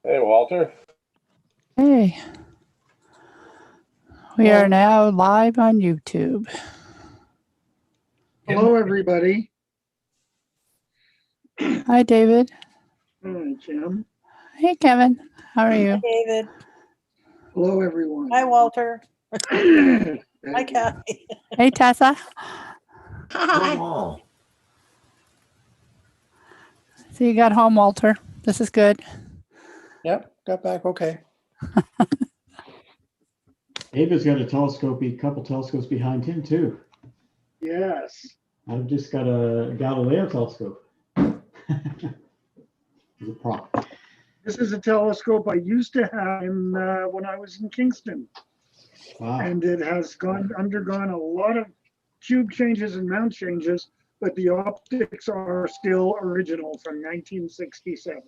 Hey, Walter. Hey, we are now live on YouTube. Hello, everybody. Hi, David. Hi, Jim. Hey, Kevin. How are you? Hi, David. Hello, everyone. Hi, Walter. Hi, Kathy. Hey, Tessa. Hi. So you got home, Walter. This is good. Yep, got back okay. Ava's got a couple telescopes behind him too. Yes. I've just got a Galileo telescope. It's a prop. This is a telescope I used to have when I was in Kingston. Wow. And it has undergone a lot of tube changes and mount changes, but the optics are still original from 1967.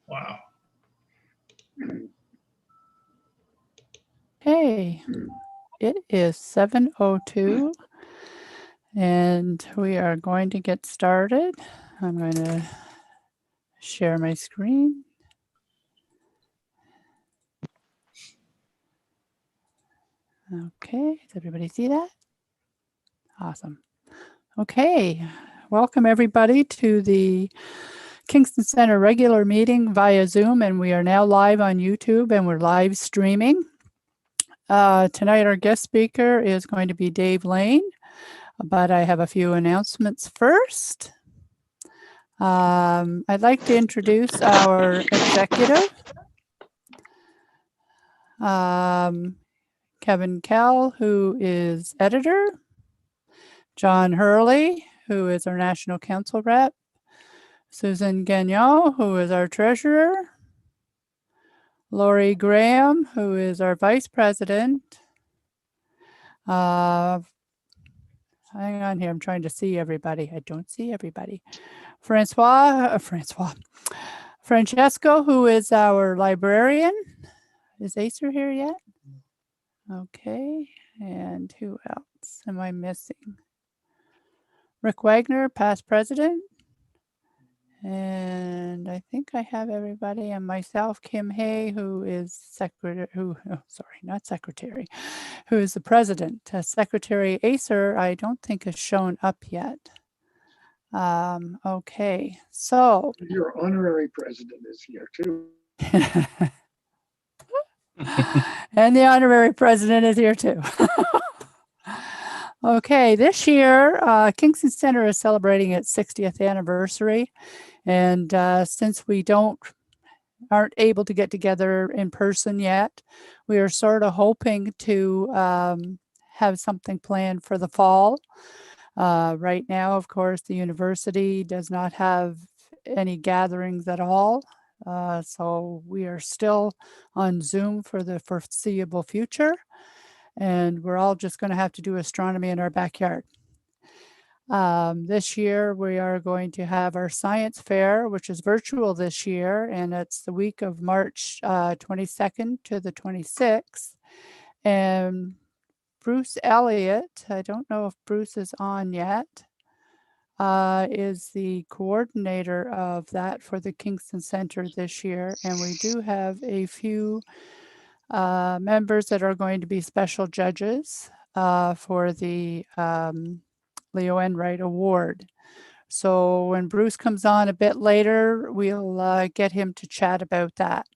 Wow. Hey, it is 7:02 and we are going to get started. I'm going to share my screen. Okay, does everybody see that? Awesome. Okay, welcome everybody to the Kingston Center regular meeting via Zoom, and we are now live on YouTube and we're live streaming. Tonight our guest speaker is going to be Dave Lane, but I have a few announcements first. I'd like to introduce our executive, Kevin Kell, who is editor, John Hurley, who is our National Council rep, Susan Gagnon, who is our treasurer, Lori Graham, who is our vice president. Hang on here, I'm trying to see everybody. I don't see everybody. Francesco, who is our librarian. Is Acer here yet? Okay, and who else am I missing? Rick Wagner, past president. And I think I have everybody, and myself, Kim Hay, who is secretary, who is the president. Secretary Acer, I don't think has shown up yet. Okay, so. Your honorary president is here too. And the honorary president is here too. Okay, this year, Kingston Center is celebrating its 60th anniversary. And since we aren't able to get together in person yet, we are sort of hoping to have something planned for the fall. Right now, of course, the university does not have any gatherings at all. So we are still on Zoom for the foreseeable future. And we're all just going to have to do astronomy in our backyard. This year, we are going to have our science fair, which is virtual this year, and it's the week of March 22nd to the 26th. And Bruce Elliott, I don't know if Bruce is on yet, is the coordinator of that for the Kingston Center this year. And we do have a few members that are going to be special judges for the Leo Enright Award. So when Bruce comes on a bit later, we'll get him to chat about that.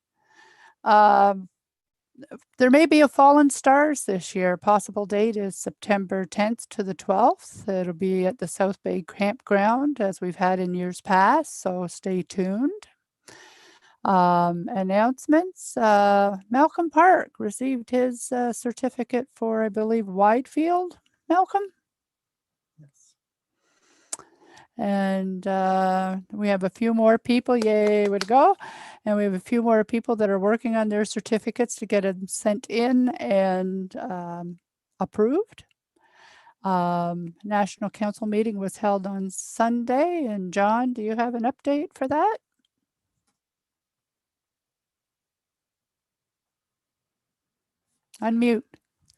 There may be a Fallen Stars this year. Possible date is September 10th to the 12th. It'll be at the South Bay Campground as we've had in years past, so stay tuned. Announcements. Malcolm Park received his certificate for, I believe, Widefield. Malcolm? Yes. And we have a few more people. Yay, way to go. And we have a few more people that are working on their certificates to get them sent in and approved. National Council meeting was held on Sunday. And John, do you have an update for that? Unmute.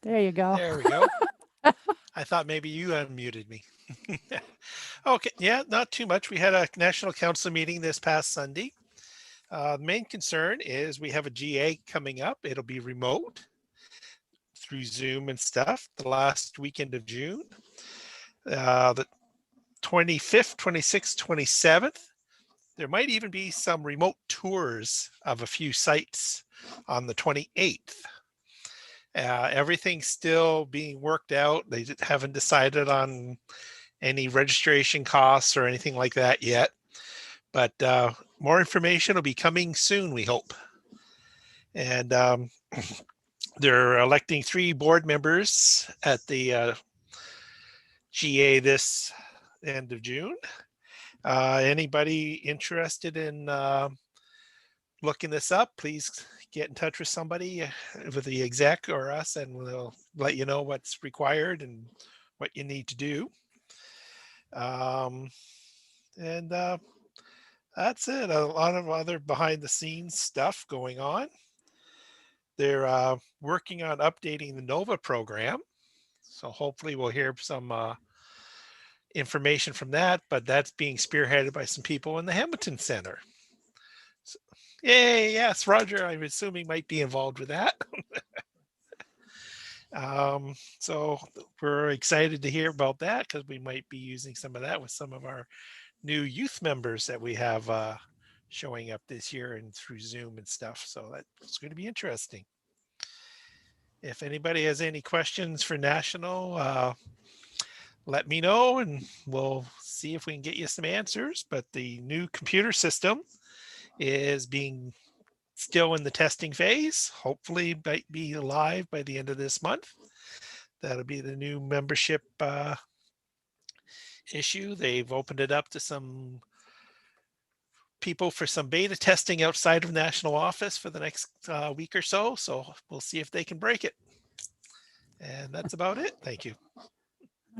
There you go. There we go. I thought maybe you unmuted me. Okay, yeah, not too much. We had a National Council meeting this past Sunday. Main concern is we have a GA coming up. It'll be remote through Zoom and stuff the last weekend of June. The 25th, 26th, 27th. There might even be some remote tours of a few sites on the 28th. Everything's still being worked out. They haven't decided on any registration costs or anything like that yet. But more information will be coming soon, we hope. And they're electing 3 board members at the GA this end of June. Anybody interested in looking this up, please get in touch with somebody, with the exec or us, and we'll let you know what's required and what you need to do. And that's it. A lot of other behind the scenes stuff going on. They're working on updating the NOVA program. So hopefully we'll hear some information from that, but that's being spearheaded by some people in the Hamilton Center. So, yay, yes, Roger, I'm assuming might be involved with that. So we're excited to hear about that because we might be using some of that with some of our new youth members that we have showing up this year and through Zoom and stuff. So that's going to be interesting. If anybody has any questions for National, let me know and we'll see if we can get you some answers. But the new computer system is being still in the testing phase. Hopefully might be live by the end of this month. That'll be the new membership issue. They've opened it up to some people for some beta testing outside of national office for the next week or so. So we'll see if they can break it. And that's about it. Thank you.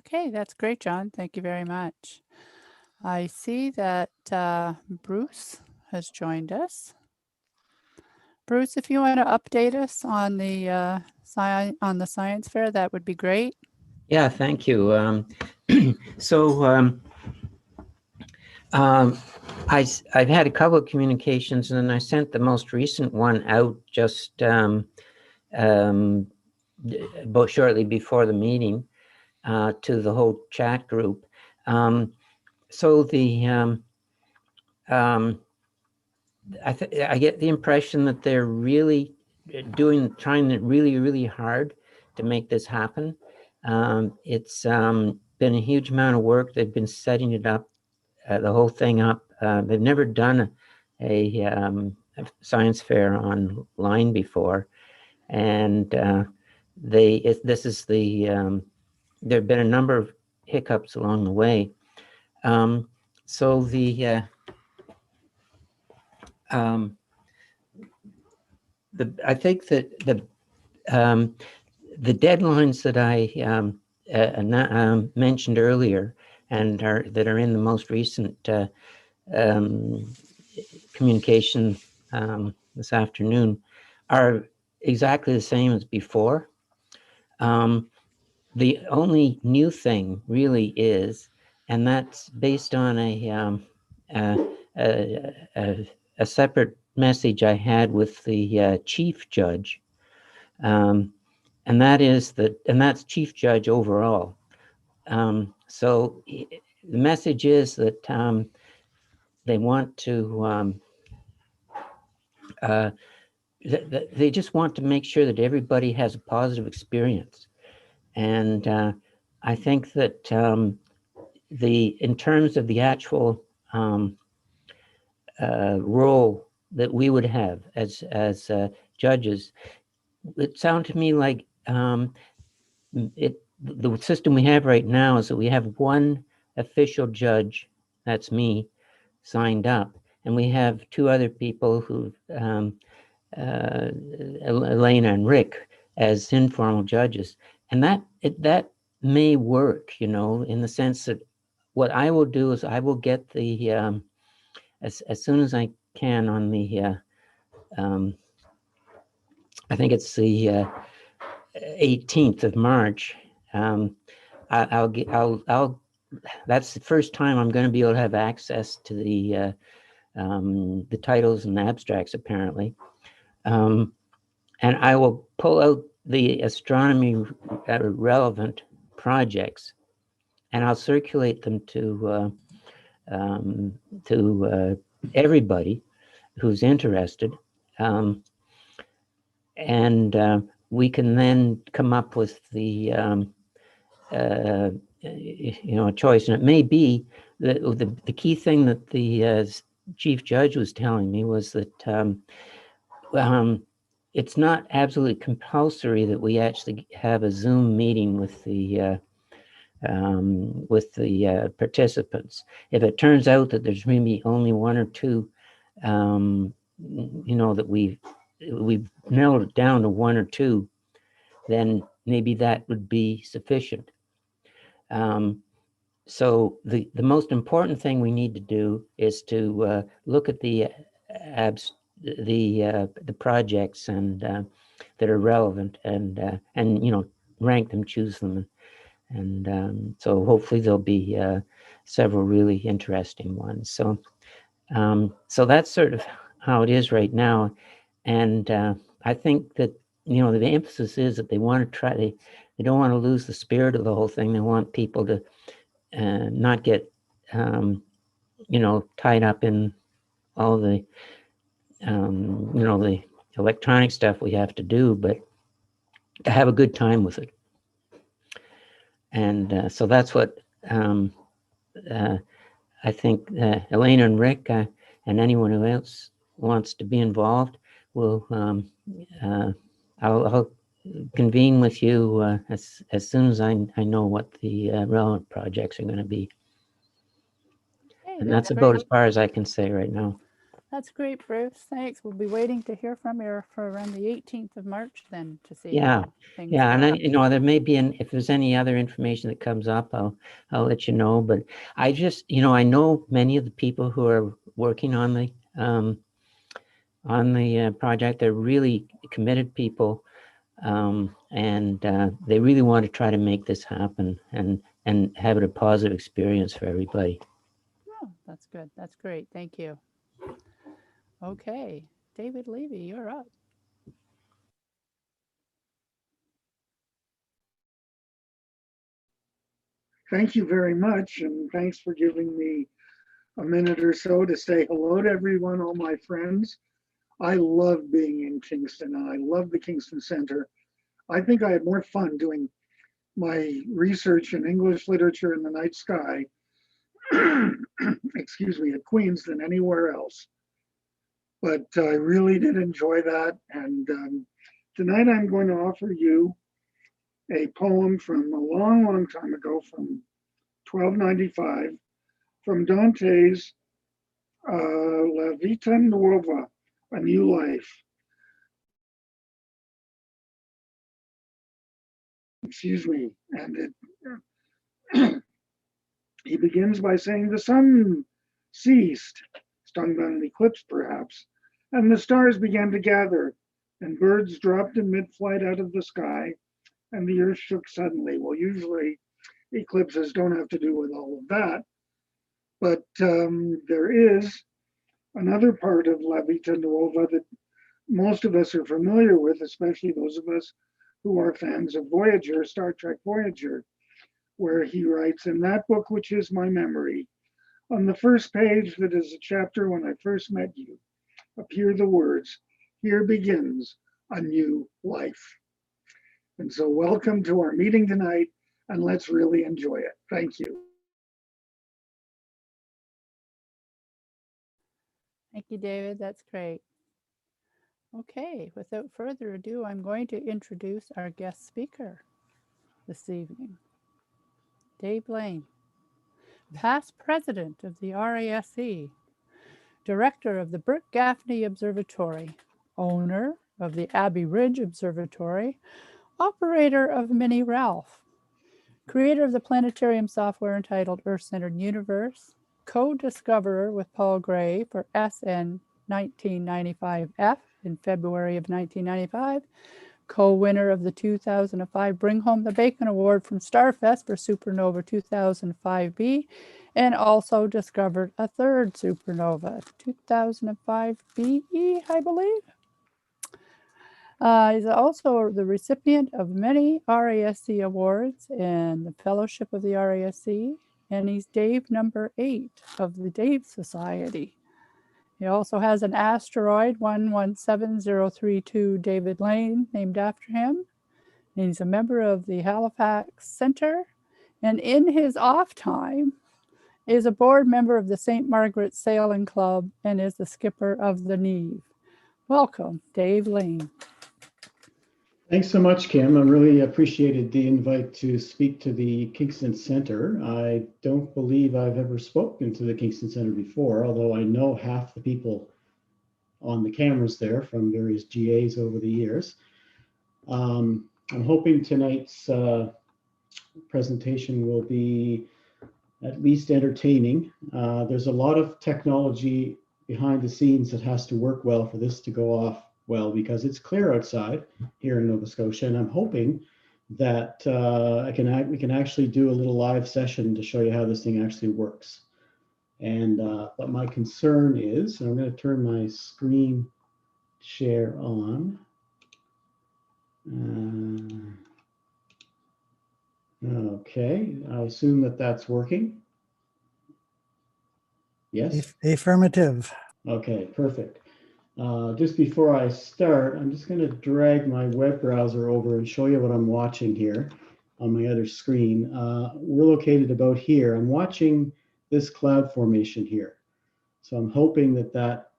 Okay, that's great, John. Thank you very much. I see that Bruce has joined us. Bruce, if you want to update us on the science fair, that would be great. Yeah, thank you. I've had a couple of communications, and I sent the most recent one out just shortly before the meeting to the whole chat group. I get the impression that they're really trying really hard to make this happen. It's been a huge amount of work. They've been setting it up, the whole thing up. They've never done a science fair online before, and there have been a number of hiccups along the way. I think that the deadlines that I mentioned earlier and that are in the most recent communication this afternoon are exactly the same as before. The only new thing really is, and that's based on a separate message I had with the chief judge, and that's chief judge overall. So the message is that they want to they just want to make sure that everybody has a positive experience, and I think that in terms of the actual role that we would have as judges, it sounded to me like the system we have right now is that we have one official judge, that's me, signed up, and we have 2 other people who, Elena and Rick, as informal judges, and that may work, in the sense that what I will do is I will get the as soon as I can on the I think it's the 18th of March. That's the first time I'm going to be able to have access to the the titles and abstracts apparently. And I will pull out the astronomy relevant projects, and I'll circulate them to everybody who's interested. And we can then come up with the a choice. And it may be that the key thing that the chief judge was telling me was that it's not absolutely compulsory that we actually have a Zoom meeting with the participants. If it turns out that there's maybe only one or two, that we've narrowed it down to one or two, then maybe that would be sufficient. So the most important thing we need to do is to look at the projects and that are relevant, and rank them, choose them, and so hopefully there'll be several really interesting ones. So that's sort of how it is right now, and I think that the emphasis is that they want to try. They don't want to lose the spirit of the whole thing. They want people to not get tied up in all the the electronic stuff we have to do, but to have a good time with it. And so that's what I think Elena and Rick and anyone who else wants to be involved will I'll convene with you as soon as I know what the relevant projects are going to be. Hey, And that's about as far as I can say right now. That's great, Bruce. Thanks. We'll be waiting to hear from you for around the 18th of March then to see Yeah, how things yeah, go. and there may be if there's any other information that comes up, I'll let you know. But I just I know many of the people who are working on the project. They're really committed people, and they really want to try to make this happen and have it a positive experience for everybody. Oh, that's good. That's great. Thank you. Okay, David Levy, you're up. Thank you very much, and thanks for giving me a minute or so to say hello to everyone, all my friends. I love being in Kingston, and I love the Kingston Center. I think I had more fun doing my research in English literature in the night sky, excuse me, at Queen's than anywhere else. But I really did enjoy that. And tonight I'm going to offer you a poem from a long, long time ago, from 1295, from Dante's La Vita Nuova, A New Life. Excuse me. And he begins by saying, the sun ceased, stung by an eclipse perhaps, and the stars began to gather, and birds dropped in mid-flight out of the sky, and the earth shook suddenly. Well, usually eclipses don't have to do with all of that, but there is another part of La Vita Nuova that most of us are familiar with, especially those of us who are fans of Voyager, Star Trek Voyager, where he writes, in that book, which is my memory, on the first page that is a chapter when I first met you, appear the words, here begins a new life. And so welcome to our meeting tonight, and let's really enjoy it. Thank you. Thank you, David. That's great. Okay, without further ado, I'm going to introduce our guest speaker this evening, Dave Lane, past president of the RASC, director of the Burt Gaffney Observatory, owner of the Abbey Ridge Observatory, operator of Mini Ralph, creator of the planetarium software entitled Earth-Centered Universe, co-discoverer with Paul Gray for SN 1995F in February of 1995, co-winner of the 2005 Bring Home the Bacon Award from Starfest for Supernova 2005B, and also discovered a third supernova, 2005B, I believe. He's also the recipient of many RASC awards and the Fellowship of the RASC, and he's Dave number 8 of the Dave Society. He also has an asteroid 117032 David Lane named after him. He's a member of the Halifax Center, and in his off time is a board member of the St. Margaret's Sailing Club and is the skipper of the Neve. Welcome, Dave Lane. Thanks so much, Kim. I really appreciated the invite to speak to the Kingston Center. I don't believe I've ever spoken to the Kingston Center before, although I know half the people on the cameras there from various GAs over the years. I'm hoping tonight's presentation will be at least entertaining. There's a lot of technology behind the scenes that has to work well for this to go off well, because it's clear outside here in Nova Scotia, and I'm hoping that we can actually do a little live session to show you how this thing actually works. And but my concern is, I'm going to turn my screen share on. Okay, I assume that that's working. Yes. Affirmative. Okay, perfect. Just before I start, I'm just going to drag my web browser over and show you what I'm watching here on my other screen. We're located about here. I'm watching this cloud formation here. So I'm hoping that that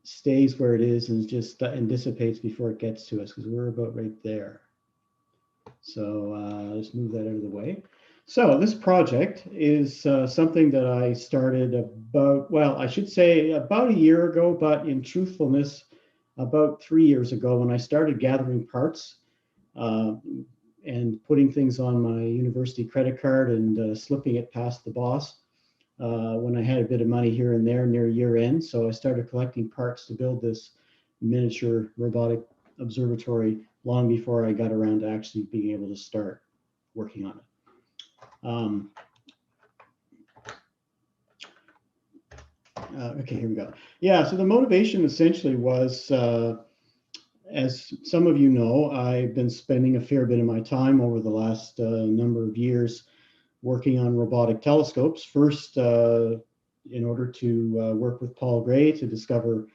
stays where it is and just and dissipates before it gets to us, because we're about right there. So let's move that out of the way. So this project is something that I started about, well, I should say about a year ago, but in truthfulness, about 3 years ago when I started gathering parts and putting things on my university credit card and slipping it past the boss when I had a bit of money here and there near year end. So I started collecting parts to build this miniature robotic observatory long before I got around to actually being able to start working on it. Okay, here we go. Yeah, so the motivation essentially was, as some of you know, I've been spending a fair bit of my time over the last number of years working on robotic telescopes. First, in order to work with Paul Gray to discover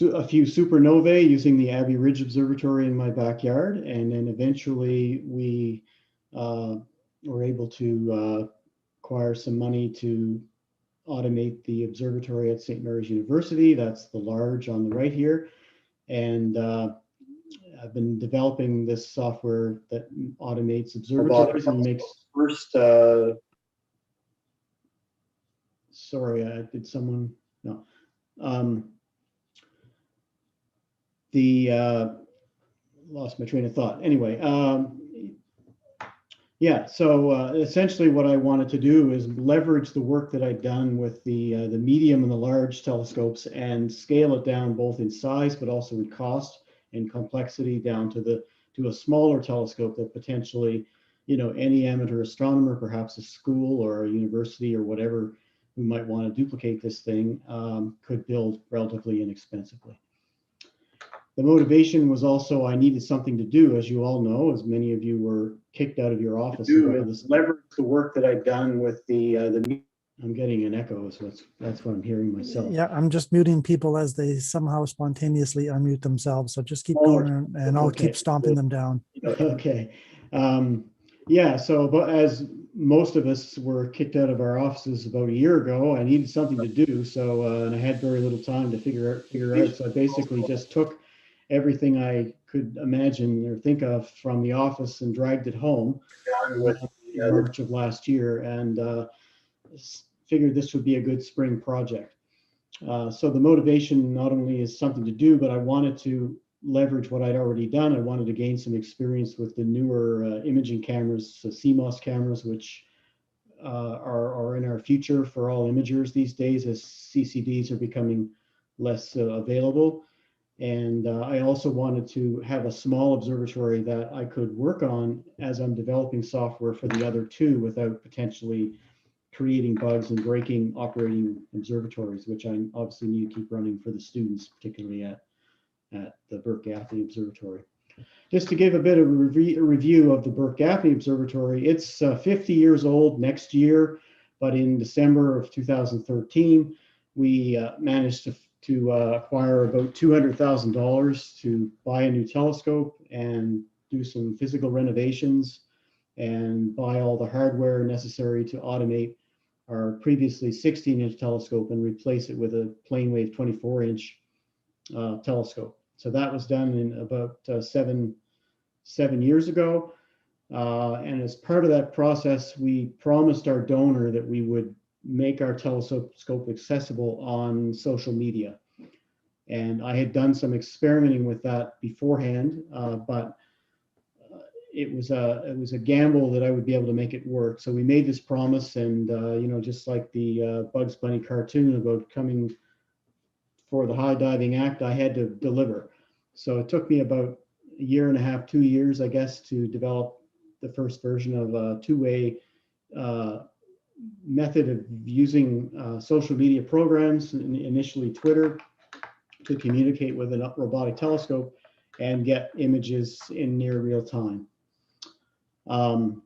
a few supernovae using the Abbey Ridge Observatory in my backyard, and then eventually we were able to acquire some money to automate the observatory at St. Mary's University. That's the large on the right here. And I've been developing this software that automates observatories and makes first, sorry, did someone, no. Lost my train of thought. Anyway, yeah, so essentially what I wanted to do is leverage the work that I'd done with the medium and the large telescopes and scale it down both in size, but also in cost and complexity down to a smaller telescope that potentially, you know, any amateur astronomer, perhaps a school or a university or whatever who might want to duplicate this thing could build relatively inexpensively. The motivation was also I needed something to do, as you all know, as many of you were kicked out of your office. Leverage the work that I've done with the I'm getting an echo, so that's what I'm hearing myself. Yeah, I'm just muting people as they somehow spontaneously unmute themselves. So just keep going and I'll keep stomping them down. Okay. Yeah, so but as most of us were kicked out of our offices about a year ago, I needed something to do. So and I had very little time to figure out. So I basically just took everything I could imagine or think of from the office and dragged it home with March of last year, and figured this would be a good spring project. So the motivation not only is something to do, but I wanted to leverage what I'd already done. I wanted to gain some experience with the newer imaging cameras, CMOS cameras, which are in our future for all imagers these days as CCDs are becoming less available. And I also wanted to have a small observatory that I could work on as I'm developing software for the other two without potentially creating bugs and breaking operating observatories, which I obviously need to keep running for the students, particularly at the Burke-Gaffney Observatory. Just to give a bit of a review of the Burke-Gaffney Observatory, it's 50 years old next year, but in December of 2013, we managed to acquire about $200,000 to buy a new telescope and do some physical renovations and buy all the hardware necessary to automate our previously 16-inch telescope and replace it with a Planewave 24-inch telescope. So that was done in about seven years ago. And as part of that process, we promised our donor that we would make our telescope accessible on social media. And I had done some experimenting with that beforehand, but it was a gamble that I would be able to make it work. So we made this promise, and you know, just like the Bugs Bunny cartoon about coming for the high diving act, I had to deliver. So it took me about a year and a half, 2 years, I guess, to develop the first version of a two-way method of using social media programs, initially Twitter, to communicate with a robotic telescope and get images in near real time. And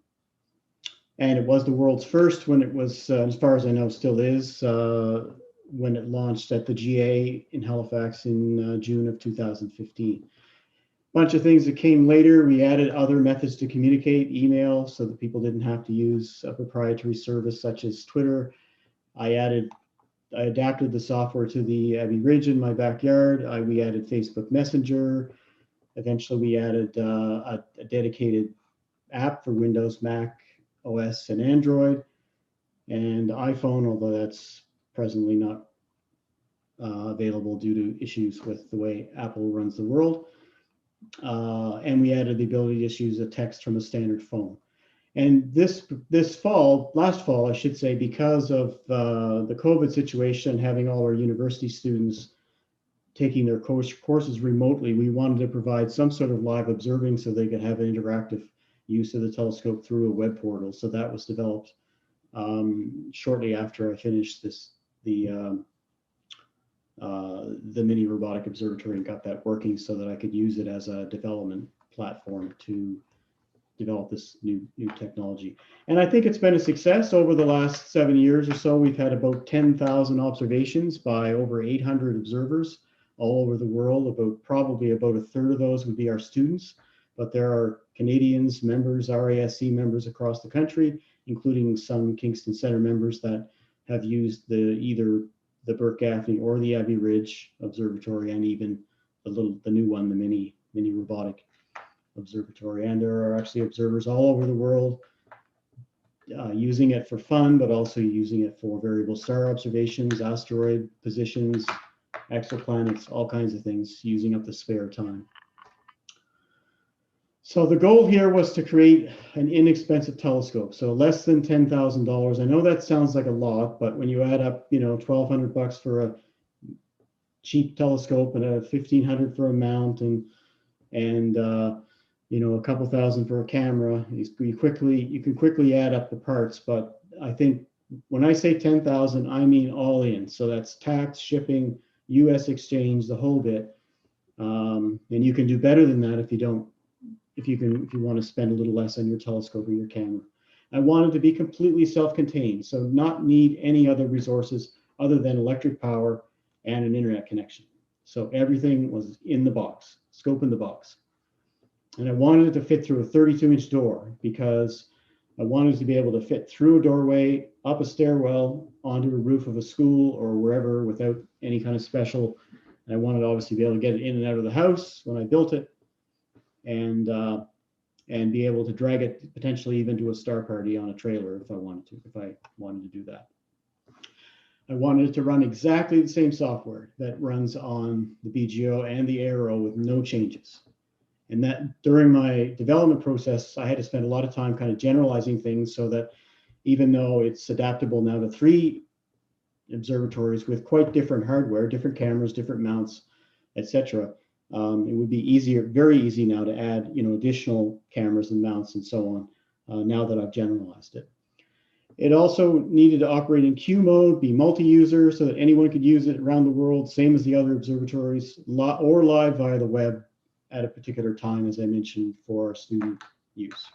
it was the world's first when it was, as far as I know, still is, when it launched at the GA in Halifax in June of 2015. Bunch of things that came later. We added other methods to communicate, email, so that people didn't have to use a proprietary service such as Twitter. I adapted the software to the Abbey Ridge in my backyard. We added Facebook Messenger. Eventually, we added a dedicated app for Windows, Mac OS, and Android, and iPhone, although that's presently not available due to issues with the way Apple runs the world. And we added the ability to just use a text from a standard phone. And last fall, I should say, because of the COVID situation, having all our university students taking their courses remotely, we wanted to provide some sort of live observing so they could have an interactive use of the telescope through a web portal. So that was developed shortly after I finished the mini robotic observatory and got that working so that I could use it as a development platform to develop this new technology. And I think it's been a success over the last 7 years or so. We've had about 10,000 observations by over 800 observers all over the world. Probably about a third of those would be our students, but there are Canadians, members, RASC members across the country, including some Kingston Center members that have used either the Burke-Gaffney or the Abbey Ridge Observatory, and even the new one, the mini robotic observatory. And there are actually observers all over the world using it for fun, but also using it for variable star observations, asteroid positions, exoplanets, all kinds of things, using up the spare time. So the goal here was to create an inexpensive telescope, so less than $10,000. I know that sounds like a lot, but when you add up, you know, $1,200 for a cheap telescope and a $1,500 for a mount, and you know, a couple thousand for a camera, you can quickly add up the parts. But I think when I say 10,000, I mean all in. So that's tax, shipping, U.S. exchange, the whole bit. And you can do better than that if you want to spend a little less on your telescope or your camera. I wanted to be completely self-contained, so not need any other resources other than electric power and an internet connection. So everything was in the box, scope in the box. And I wanted it to fit through a 32-inch door because I wanted to be able to fit through a doorway, up a stairwell, onto a roof of a school or wherever without any kind of special. And I wanted obviously to be able to get it in and out of the house when I built it, and be able to drag it potentially even to a star party on a trailer if I wanted to do that. I wanted it to run exactly the same software that runs on the BGO and the Aero with no changes. And that during my development process, I had to spend a lot of time kind of generalizing things so that even though it's adaptable now to 3 observatories with quite different hardware, different cameras, different mounts, etc. It would be easier, very easy now to add, additional cameras and mounts and so on, now that I've generalized it. It also needed to operate in queue mode, be multi-user so that anyone could use it around the world, same as the other observatories, or live via the web at a particular time, as I mentioned, for our student use.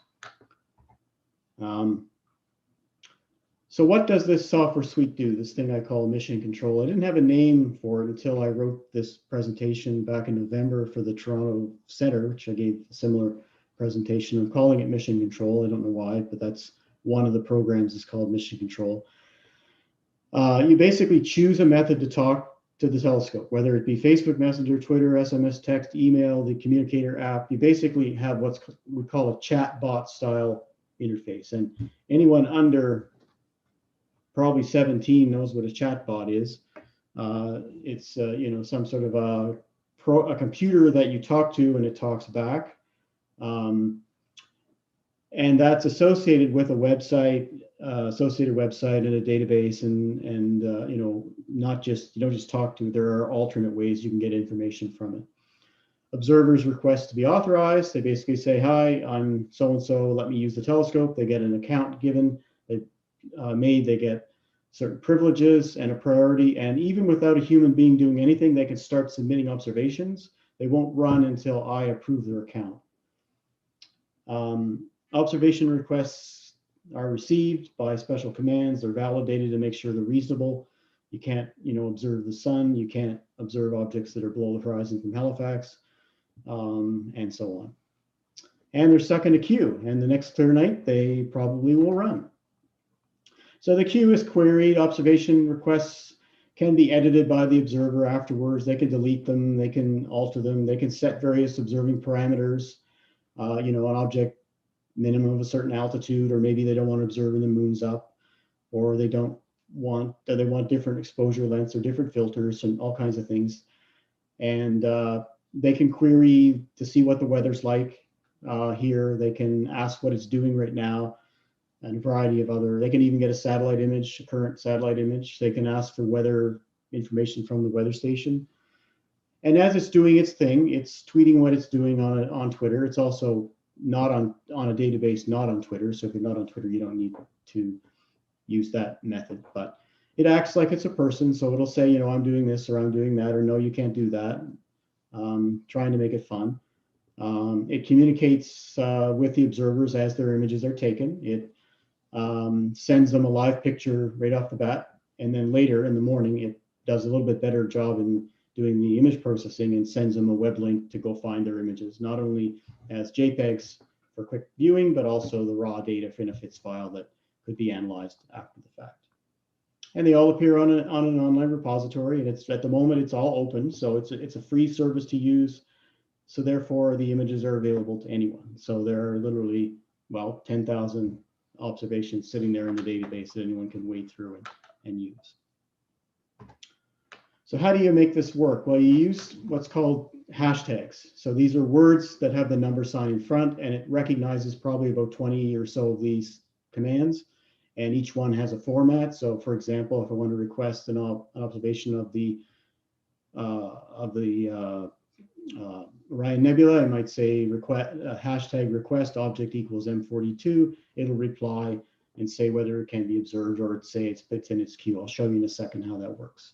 So what does this software suite do, this thing I call Mission Control? I didn't have a name for it until I wrote this presentation back in November for the Toronto Centre, which I gave a similar presentation. I'm calling it Mission Control. I don't know why, but that's one of the programs is called Mission Control. You basically choose a method to talk to the telescope, whether it be Facebook Messenger, Twitter, SMS, text, email, the communicator app. You basically have what's we call a chat bot style interface. And anyone under probably 17 knows what a chat bot is. It's some sort of a computer that you talk to and it talks back. And that's associated with a website, associated website and a database, and not just, you don't just talk to it. There are alternate ways you can get information from it. Observers request to be authorized. They basically say, hi, I'm so-and-so, let me use the telescope. They get an account given, they get certain privileges and a priority. And even without a human being doing anything, they can start submitting observations. They won't run until I approve their account. Observation requests are received by special commands. They're validated to make sure they're reasonable. You can't, observe the sun. You can't observe objects that are below the horizon from Halifax, and so on. And they're stuck in a queue. And the next clear night, they probably will run. So the queue is queried. Observation requests can be edited by the observer afterwards. They can delete them. They can alter them. They can set various observing parameters. An object minimum of a certain altitude, or maybe they don't want to observe when the moon's up, or they want different exposure lengths or different filters and all kinds of things. And they can query to see what the weather's like here. They can ask what it's doing right now, and a variety of other. They can even get a satellite image, a current satellite image. They can ask for weather information from the weather station. And as it's doing its thing, it's tweeting what it's doing on Twitter. It's also not on a database, not on Twitter. So if you're not on Twitter, you don't need to use that method. But it acts like it's a person. So it'll say, I'm doing this or I'm doing that, or no, you can't do that. Trying to make it fun. It communicates with the observers as their images are taken. It sends them a live picture right off the bat. And then later in the morning, it does a little bit better job in doing the image processing and sends them a web link to go find their images, not only as JPEGs for quick viewing, but also the raw data in a FITS file that could be analyzed after the fact. And they all appear on an online repository, and it's at the moment it's all open, so it's a free service to use. So therefore, the images are available to anyone. So there are literally 10,000 observations sitting there in the database that anyone can wade through and use. So how do you make this work? Well, you use what's called hashtags. So these are words that have the number sign in front, and it recognizes probably about 20 or so of these commands, and each one has a format. So for example, if I want to request an observation of the Orion Nebula, I might say hashtag request object equals M42. It'll reply and say whether it can be observed, or say it's in its queue. I'll show you in a second how that works.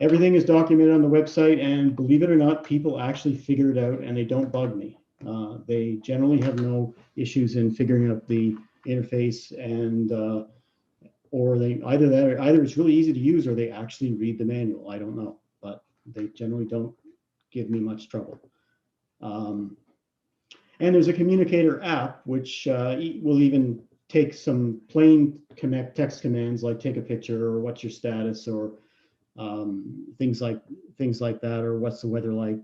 Everything is documented on the website, and believe it or not, people actually figure it out, and they don't bug me. They generally have no issues in figuring out the interface, and or they either it's really easy to use, or they actually read the manual. I don't know, but they generally don't give me much trouble. And there's a communicator app which will even take some plain text commands like take a picture, or what's your status, or things like that, or what's the weather like,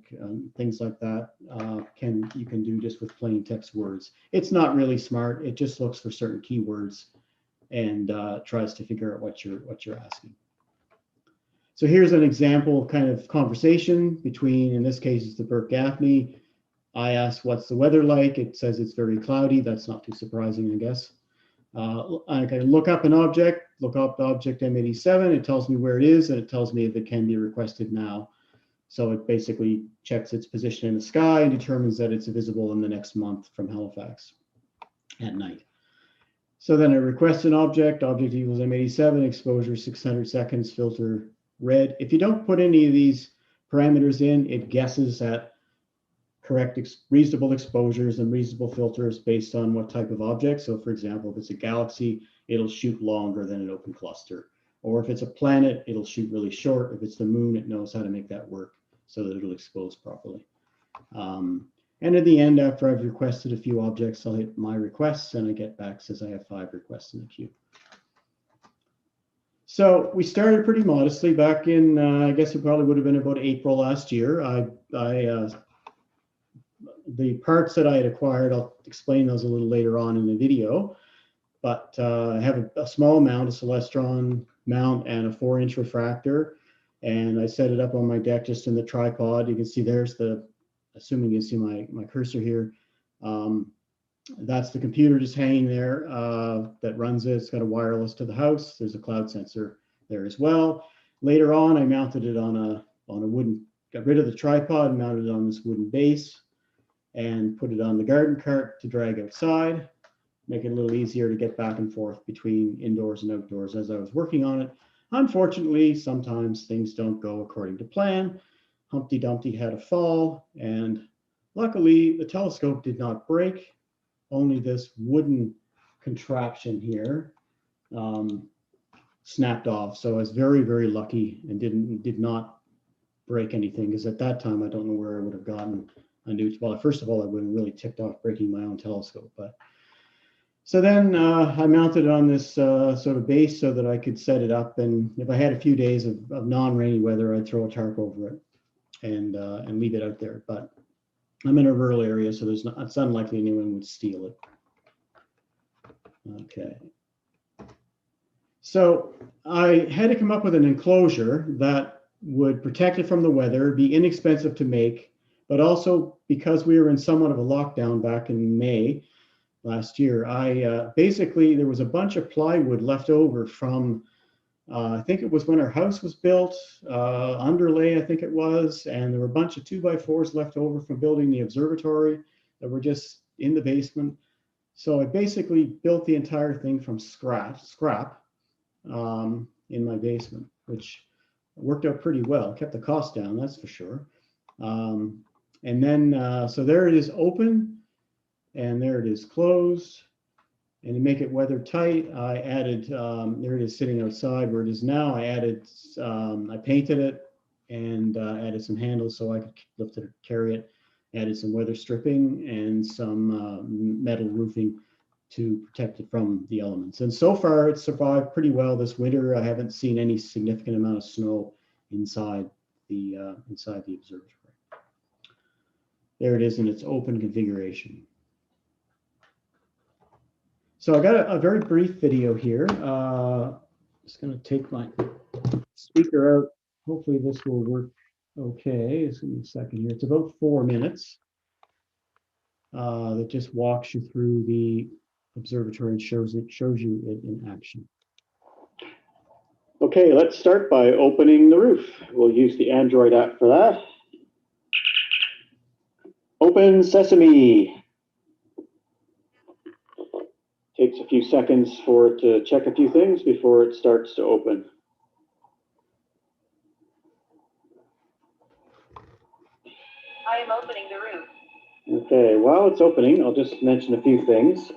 things like that you can do just with plain text words. It's not really smart. It just looks for certain keywords and tries to figure out what you're asking. So here's an example kind of conversation between, in this case, it's the Burt Gaffney. I asked, what's the weather like? It says it's very cloudy. That's not too surprising, I guess. I can look up an object, look up the object M87. It tells me where it is, and it tells me if it can be requested now. So it basically checks its position in the sky and determines that it's visible in the next month from Halifax at night. So then I request an object equals M87, exposure 600 seconds, filter red. If you don't put any of these parameters in, it guesses at correct reasonable exposures and reasonable filters based on what type of object. So for example, if it's a galaxy, it'll shoot longer than an open cluster. Or if it's a planet, it'll shoot really short. If it's the moon, it knows how to make that work so that it'll expose properly. And at the end, after I've requested a few objects, I'll hit my requests and I get back, says I have 5 requests in the queue. So we started pretty modestly back in, I guess it probably would have been about April last year. The parts that I had acquired, I'll explain those a little later on in the video, but I have a small mount, a Celestron mount and a 4-inch refractor. And I set it up on my deck just in the tripod. You can see there's the, assuming you see my cursor here, that's the computer just hanging there that runs it. It's got a wireless to the house. There's a cloud sensor there as well. Later on, I mounted it on a wooden, got rid of the tripod, mounted it on this wooden base and put it on the garden cart to drag outside, make it a little easier to get back and forth between indoors and outdoors as I was working on it. Unfortunately, sometimes things don't go according to plan. Humpty Dumpty had a fall, and luckily the telescope did not break. Only this wooden contraption here snapped off. So I was very, very lucky and did not break anything, because at that time I don't know where I would have gotten a new. Well, first of all, I would have really ticked off breaking my own telescope. But so then I mounted it on this sort of base so that I could set it up, and if I had a few days of non-rainy weather, I'd throw a tarp over it and leave it out there. But I'm in a rural area, so it's unlikely anyone would steal it. Okay. So I had to come up with an enclosure that would protect it from the weather, be inexpensive to make, but also because we were in somewhat of a lockdown back in May last year, basically there was a bunch of plywood left over from I think it was when our house was built, underlay, I think it was, and there were a bunch of 2x4s left over from building the observatory that were just in the basement. So I basically built the entire thing from scrap in my basement, which worked out pretty well, kept the cost down, that's for sure. And then, so there it is open, and there it is closed. And to make it weather tight, I added, there it is sitting outside where it is now. I added, I painted it and added some handles so I could lift it or carry it. Added some weather stripping and some metal roofing to protect it from the elements. And so far it's survived pretty well this winter. I haven't seen any significant amount of snow inside the observatory. There it is in its open configuration. So I got a very brief video here. Just going to take my speaker out. Hopefully this will work okay. Just give me a second here. It's about 4 minutes. That just walks you through the observatory and shows you it in action. Okay, let's start by opening the roof. We'll use the Android app for that. Open Sesame. Takes a few seconds for it to check a few things before it starts to open. I am opening the roof. Okay, while it's opening, I'll just mention a few things.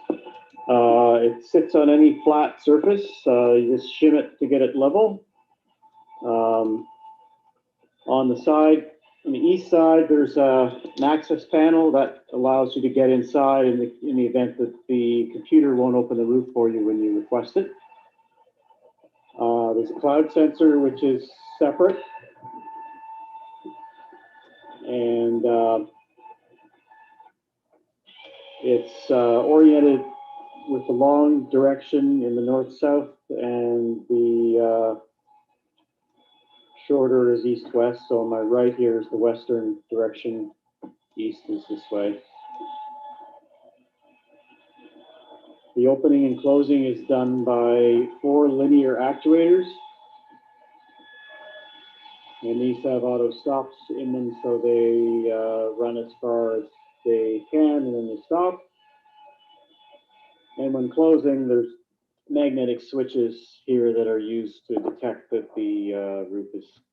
It sits on any flat surface. You just shim it to get it level. On the side, on the east side, there's an access panel that allows you to get inside in the event that the computer won't open the roof for you when you request it. There's a cloud sensor, which is separate. And it's oriented with the long direction in the north-south, and the shorter is east-west. So on my right here is the western direction. East is this way. The opening and closing is done by 4 linear actuators. And these have auto stops in them, so they run as far as they can and then they stop. And when closing, there's magnetic switches here that are used to detect that the roof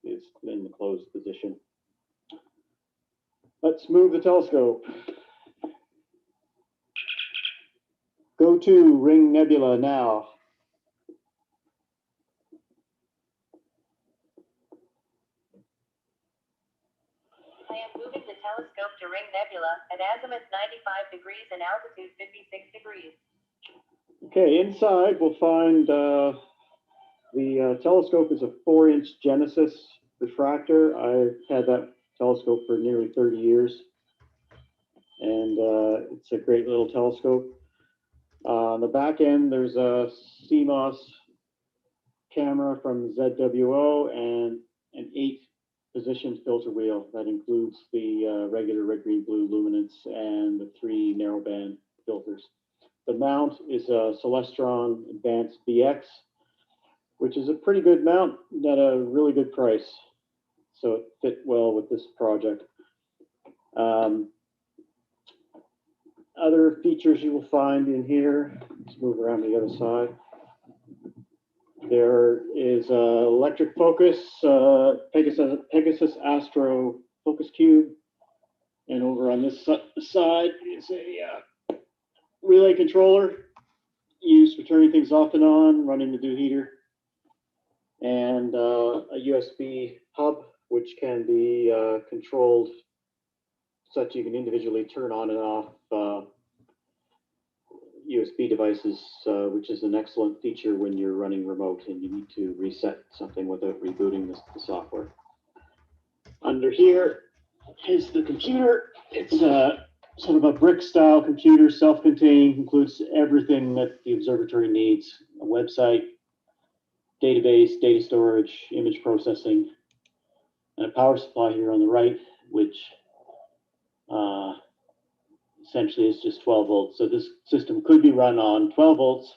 is in the closed position. Let's move the telescope. Go to Ring Nebula now. I am moving the telescope to Ring Nebula at azimuth 95 degrees and altitude 56 degrees. Okay, inside we'll find the telescope is a 4-inch Genesis refractor. I've had that telescope for nearly 30 years, and it's a great little telescope. On the back end, there's a CMOS camera from ZWO and an 8-position filter wheel that includes the regular red, green, blue luminance and the 3 narrowband filters. The mount is a Celestron Advanced BX, which is a pretty good mount at a really good price. So it fit well with this project. Other features you will find in here, let's move around to the other side. There is electric focus, Pegasus Astro focus cube. And over on this side is a relay controller used for turning things off and on, running the dew heater. And a USB hub, which can be controlled such you can individually turn on and off USB devices, which is an excellent feature when you're running remote and you need to reset something without rebooting the software. Under here is the computer. It's sort of a brick style computer, self-contained, includes everything that the observatory needs: a website, database, data storage, image processing, and a power supply here on the right, which essentially is just 12 volts. So this system could be run on 12 volts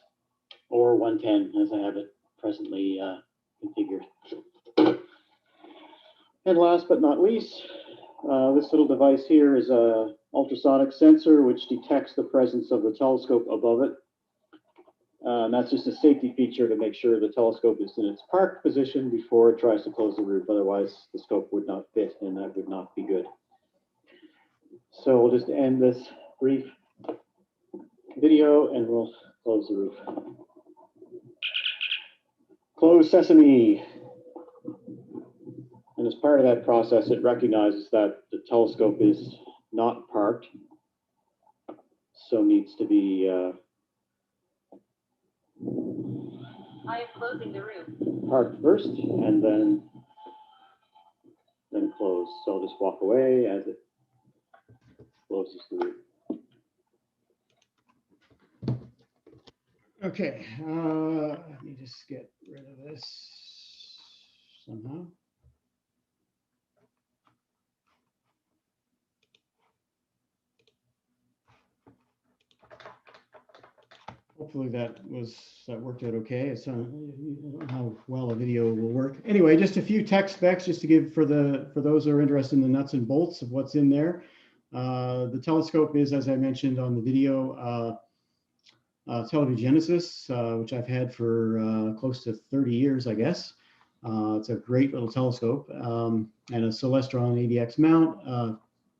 or 110 as I have it presently configured. And last but not least, this little device here is a ultrasonic sensor which detects the presence of the telescope above it. That's just a safety feature to make sure the telescope is in its parked position before it tries to close the roof. Otherwise, the scope would not fit, and that would not be good. So we'll just end this brief video, and we'll close the roof. Close sesame. And as part of that process, it recognizes that the telescope is not parked, so needs to be I am closing the roof. parked first, and then close. So I'll just walk away as it closes the roof. Okay, let me just get rid of this somehow. Hopefully that worked out okay. It's how well a video will work. Anyway, just a few tech specs just to give for those who are interested in the nuts and bolts of what's in there. The telescope is, as I mentioned on the video, Televigenesis, which I've had for close to 30 years, I guess. It's a great little telescope, and a Celestron ADX mount,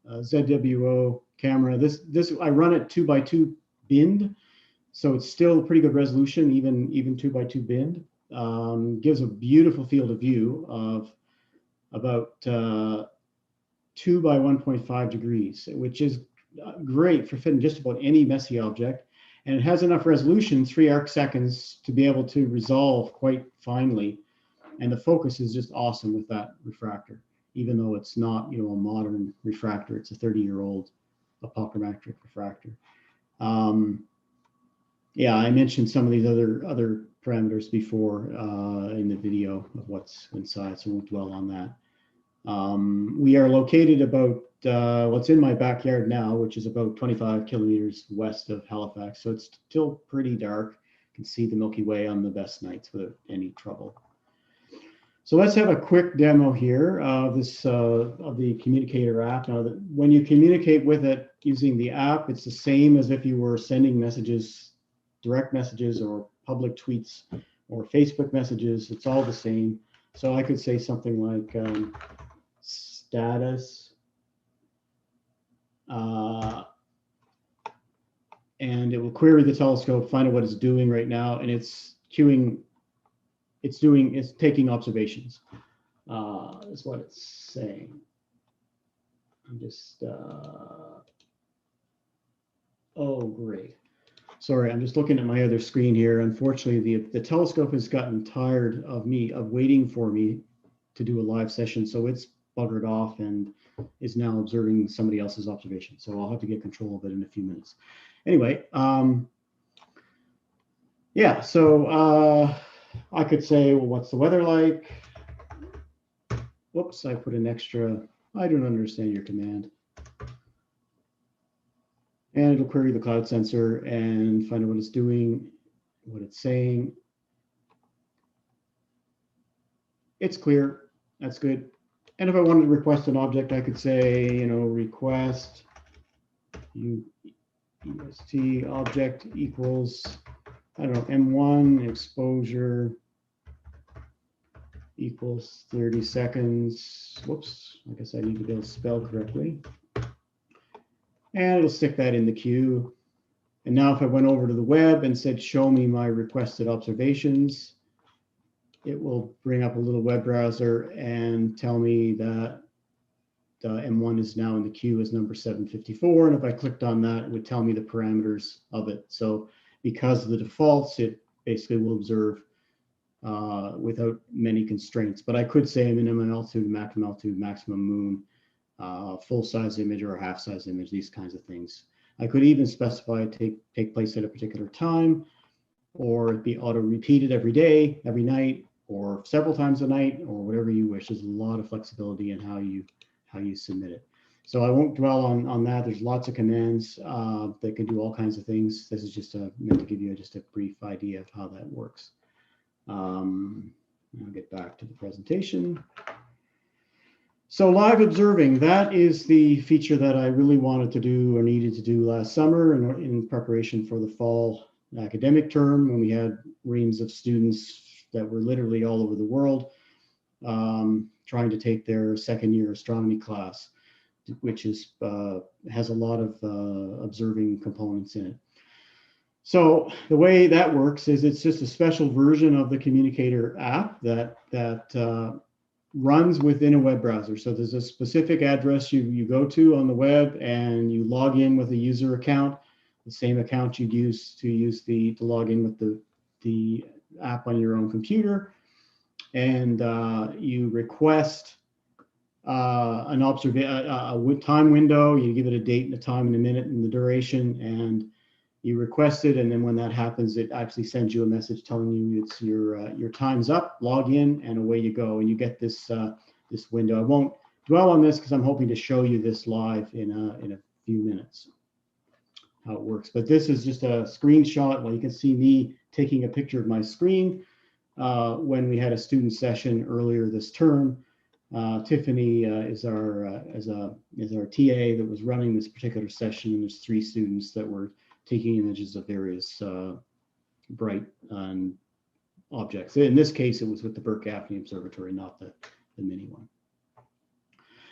ZWO camera. This I run it 2x2 binned. So it's still pretty good resolution, even 2x2 binned. Gives a beautiful field of view of about 2 by 1.5 degrees, which is great for fitting just about any messy object. And it has enough resolution, 3 arc seconds, to be able to resolve quite finely. And the focus is just awesome with that refractor, even though it's not, a modern refractor. It's a 30-year-old apochromatic refractor. Yeah, I mentioned some of these other parameters before in the video of what's inside, so I won't dwell on that. We are located about what's in my backyard now, which is about 25 kilometers west of Halifax, so it's still pretty dark. You can see the Milky Way on the best nights without any trouble. So let's have a quick demo here of this of the communicator app. Now, when you communicate with it using the app, it's the same as if you were sending messages, direct messages, or public tweets, or Facebook messages. It's all the same. So I could say something like status, and it will query the telescope, find out what it's doing right now, and it's taking observations. Is what it's saying. I'm just, oh, great. Sorry, I'm just looking at my other screen here. Unfortunately, the telescope has gotten tired of waiting for me to do a live session. So it's buggered off and is now observing somebody else's observation. So I'll have to get control of it in a few minutes. Anyway, yeah, so I could say, well, what's the weather like? Whoops, I put an extra, I don't understand your command. And it'll query the cloud sensor and find out what it's doing, what it's saying. It's clear, that's good. And if I wanted to request an object, I could say, you know, request UST object equals, I don't know, M1 exposure equals 30 seconds. Whoops, I guess I need to be able to spell correctly. And it'll stick that in the queue. And now if I went over to the web and said, show me my requested observations, it will bring up a little web browser and tell me that M1 is now in the queue as number 754. And if I clicked on that, it would tell me the parameters of it. So because of the defaults, it basically will observe without many constraints. But I could say minimum altitude, maximum moon, full size image or a half size image, these kinds of things. I could even specify take place at a particular time, or be auto repeated every day, every night, or several times a night, or whatever you wish. There's a lot of flexibility in how you submit it. So I won't dwell on that. There's lots of commands that can do all kinds of things. This is just meant to give you just a brief idea of how that works. I'll get back to the presentation. So live observing, that is the feature that I really wanted to do or needed to do last summer in preparation for the fall academic term, when we had reams of students that were literally all over the world trying to take their second year astronomy class, which is has a lot of observing components in it. So the way that works is it's just a special version of the communicator app that runs within a web browser. So there's a specific address you go to on the web, and you log in with a user account, the same account you'd use to log in with the app on your own computer, and you request a time window. You give it a date and a time and a minute and the duration, and you request it, and then when that happens, it actually sends you a message telling you it's your time's up. Log in, and away you go, and you get this this window. I won't dwell on this because I'm hoping to show you this live in a few minutes how it works. But this is just a screenshot. Well, you can see me taking a picture of my screen when we had a student session earlier this term. Tiffany is our TA that was running this particular session. There's 3 students that were taking images of various bright objects. In this case, it was with the Burke-Gaffney Observatory, not the mini one.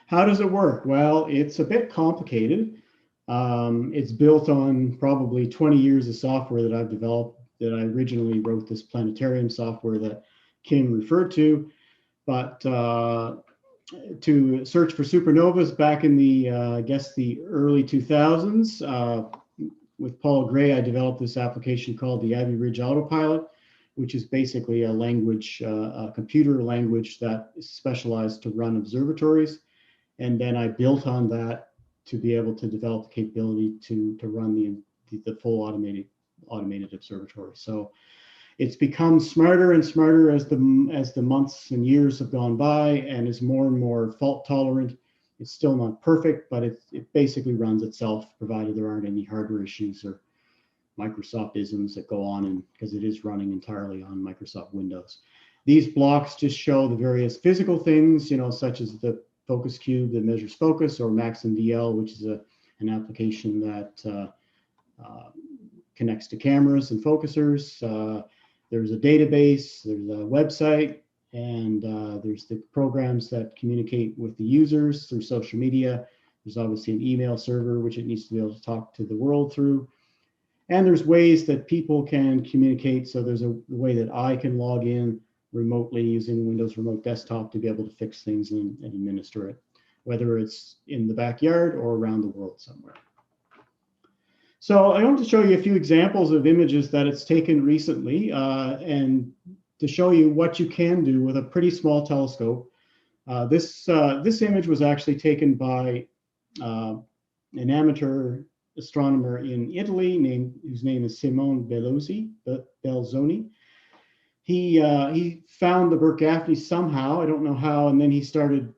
How does it work? Well, it's a bit complicated. It's built on probably 20 years of software that I've developed, that I originally wrote this planetarium software that Kim referred to. But to search for supernovas back in the, I guess, the early 2000s, with Paul Gray, I developed this application called the Abbey Ridge Autopilot, which is basically a language, a computer language that is specialized to run observatories. And then I built on that to be able to develop the capability to run the full automated observatory. So it's become smarter and smarter as the months and years have gone by, and is more and more fault tolerant. It's still not perfect, but it basically runs itself, provided there aren't any hardware issues or Microsoft isms that go on, and because it is running entirely on Microsoft Windows. These blocks just show the various physical things, such as the focus cube that measures focus, or MaxMDL, which is an application that connects to cameras and focusers. There's a database, there's a website, and there's the programs that communicate with the users through social media. There's obviously an email server, which it needs to be able to talk to the world through. And there's ways that people can communicate. So there's a way that I can log in remotely using Windows Remote Desktop to be able to fix things and administer it, whether it's in the backyard or around the world somewhere. So I want to show you a few examples of images that it's taken recently, and to show you what you can do with a pretty small telescope. This image was actually taken by an amateur astronomer in Italy whose name is Simone Belzoni. He found the Burke-Gaffney somehow, I don't know how, and then he started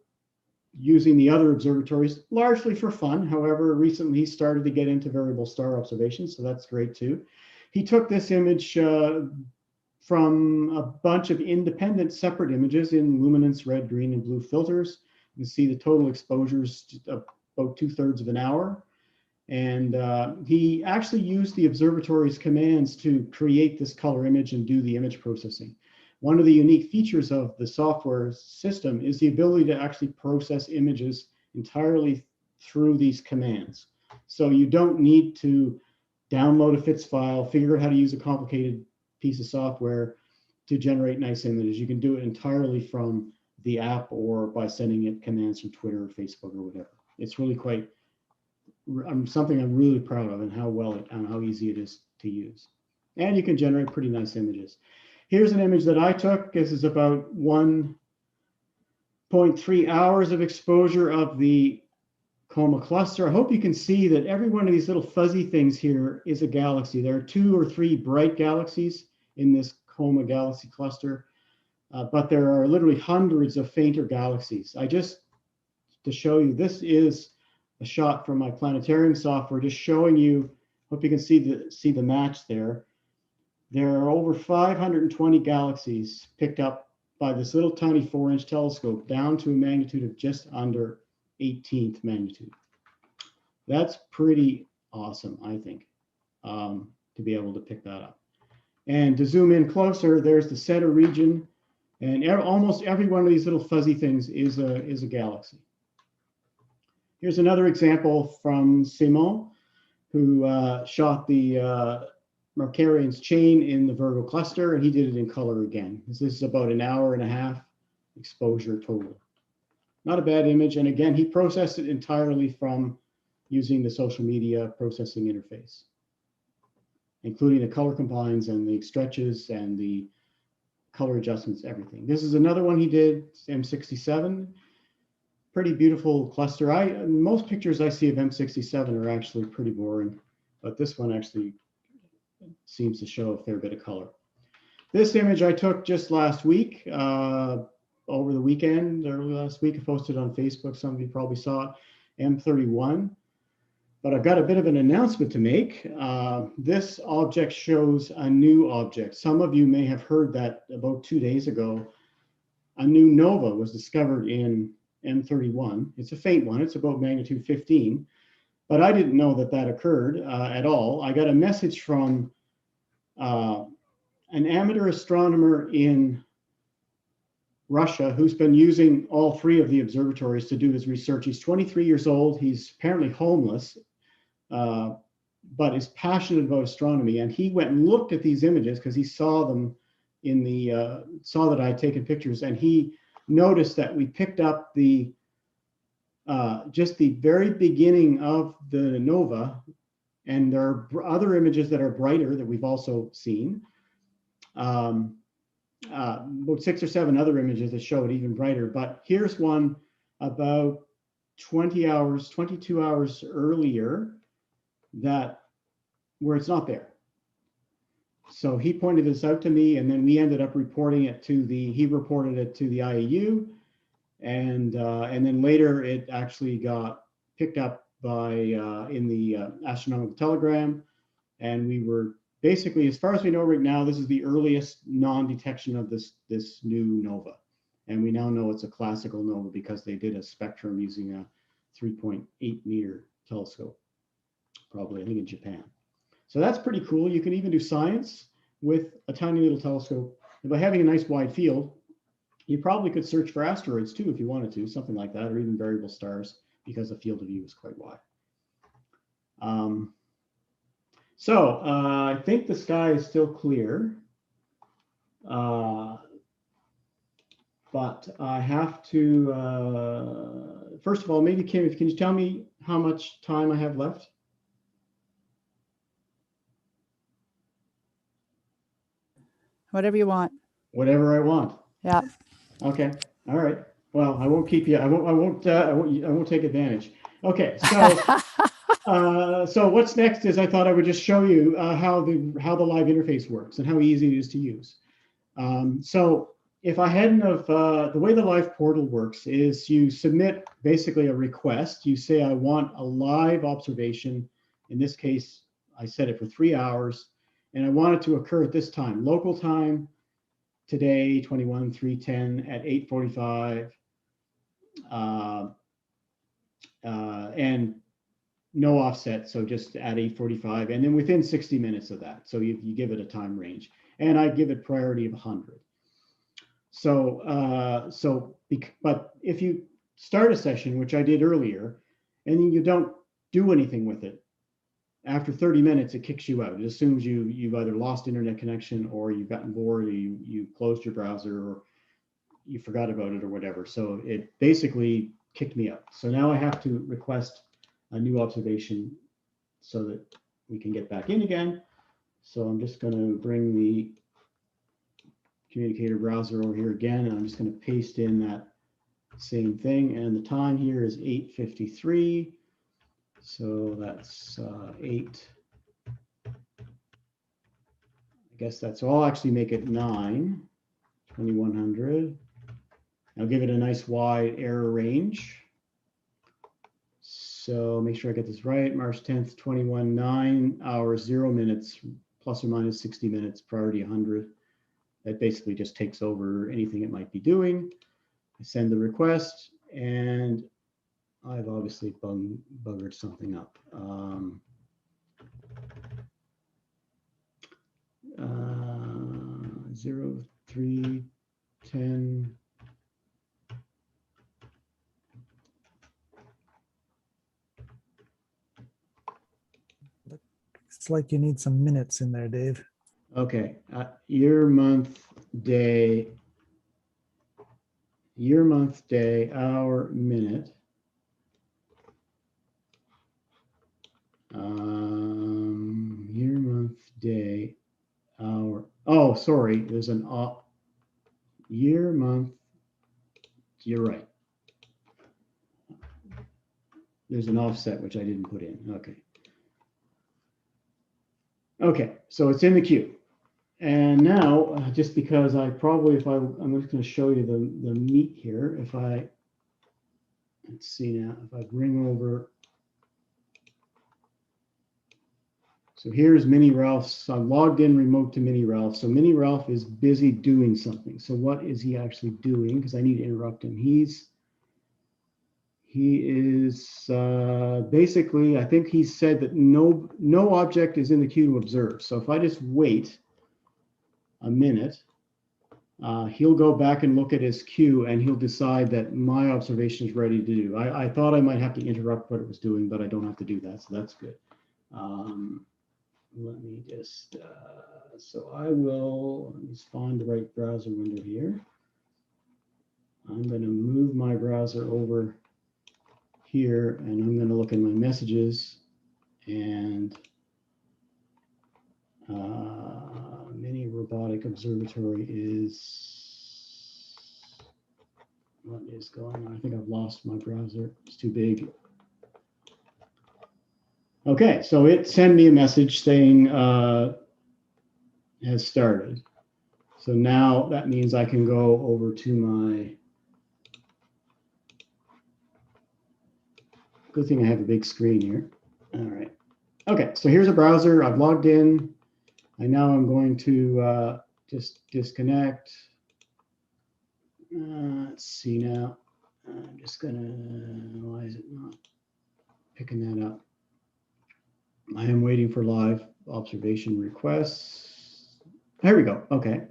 using the other observatories largely for fun. However, recently he started to get into variable star observations, so that's great too. He took this image from a bunch of independent separate images in luminance, red, green, and blue filters. You can see the total exposures about 2/3 of an hour. And he actually used the observatory's commands to create this color image and do the image processing. One of the unique features of the software system is the ability to actually process images entirely through these commands. So you don't need to download a FITS file, figure out how to use a complicated piece of software to generate nice images. You can do it entirely from the app or by sending it commands from Twitter or Facebook or whatever. It's really quite something I'm really proud of, and how easy it is to use. And you can generate pretty nice images. Here's an image that I took. This is about 1.3 hours of exposure of the Coma cluster. I hope you can see that every one of these little fuzzy things here is a galaxy. There are 2 or 3 bright galaxies in this Coma galaxy cluster, but there are literally hundreds of fainter galaxies. To show you, this is a shot from my planetarium software, just showing you, hope you can see the match there. There are over 520 galaxies picked up by this little tiny 4-inch telescope down to a magnitude of just under 18th magnitude. That's pretty awesome, I think, to be able to pick that up. And to zoom in closer, there's the center region, and almost every one of these little fuzzy things is a galaxy. Here's another example from Simon, who shot the Markarian's chain in the Virgo cluster, and he did it in color again. This is about 1.5 hours exposure total. Not a bad image, and again, he processed it entirely from using the social media processing interface, including the color combines and the stretches and the color adjustments, everything. This is another one he did, M67. Pretty beautiful cluster. Most pictures I see of M67 are actually pretty boring, but this one actually seems to show a fair bit of color. This image I took just last week, over the weekend, early last week. I posted on Facebook. Some of you probably saw it, M31. But I've got a bit of an announcement to make. This object shows a new object. Some of you may have heard that about 2 days ago, a new nova was discovered in M31. It's a faint one. It's about magnitude 15. But I didn't know that occurred at all. I got a message from an amateur astronomer in Russia who's been using all 3 of the observatories to do his research. He's 23 years old. He's apparently homeless, but is passionate about astronomy. And he went and looked at these images because he saw them in the, saw that I had taken pictures, and he noticed that we picked up the just the very beginning of the nova, and there are other images that are brighter that we've also seen. About 6 or 7 other images that show it even brighter, but here's one about 22 hours earlier where it's not there. So he pointed this out to me, and then we ended up reporting it to he reported it to the IAU, and then later it actually got picked up by in the Astronomical Telegram, and we were basically, as far as we know right now, this is the earliest non-detection of this new nova. And we now know it's a classical nova because they did a spectrum using a 3.8 meter telescope, probably, I think, in Japan. So that's pretty cool. You can even do science with a tiny little telescope. And by having a nice wide field, you probably could search for asteroids too if you wanted to, something like that, or even variable stars, because the field of view is quite wide. I think the sky is still clear. But I have to, first of all, maybe Kim, can you tell me how much time I have left? Whatever you want. Whatever I want. Yeah. Okay. All right. Well, I won't keep you. I won't take advantage. Okay. So, so what's next is I thought I would just show you how the live interface works and how easy it is to use. So if I hadn't have, the way the live portal works is you submit basically a request. You say, I want a live observation. In this case, I set it for 3 hours and I want it to occur at this time, local time, today, 21/3/10 at 8:45, and no offset, so just at 8:45, and then within 60 minutes of that. So you give it a time range, and I give it priority of 100. But if you start a session, which I did earlier, and then you don't do anything with it, after 30 minutes, it kicks you out. It assumes you've either lost internet connection or you've gotten bored, or you closed your browser, or you forgot about it or whatever. So it basically kicked me out. So now I have to request a new observation so that we can get back in again. So I'm just going to bring the communicator browser over here again, and I'm just going to paste in that same thing. And the time here is 8:53. So that's 8. I guess that's, I'll actually make it 9, 2100. I'll give it a nice wide error range. So make sure I get this right. March 10th, 21, 9 hours, 0 minutes, plus or minus 60 minutes, priority 100. That basically just takes over anything it might be doing. I send the request, and I've obviously buggered something up. 0310. It's like you need some minutes in there, Dave. Okay, year, month, day, hour, minute. Year, month, day, hour. Oh, sorry, there's an year, month. You're right. There's an offset, which I didn't put in. Okay. Okay, so it's in the queue. And now, just because I'm just going to show you the meat here. Let's see now, if I bring over. So here's Mini Ralph's. I'm logged in remote to Mini Ralph. So Mini Ralph is busy doing something. So what is he actually doing? Because I need to interrupt him. He is basically, I think he said that no object is in the queue to observe. So if I just wait a minute, he'll go back and look at his queue, and he'll decide that my observation is ready to do. I thought I might have to interrupt what it was doing, but I don't have to do that, so that's good. Let me just, let me find the right browser window here. I'm going to move my browser over here, and I'm going to look in my messages, and Mini Robotic Observatory is, what is going on? I think I've lost my browser. It's too big. Okay, so it sent me a message saying has started. So now that means I can go over to my, good thing I have a big screen here. All right. Okay, so here's a browser. I've logged in. now am going to just disconnect. Let's see now. I'm just gonna, why is it not picking that up? I am waiting for live observation requests. There we go. Okay.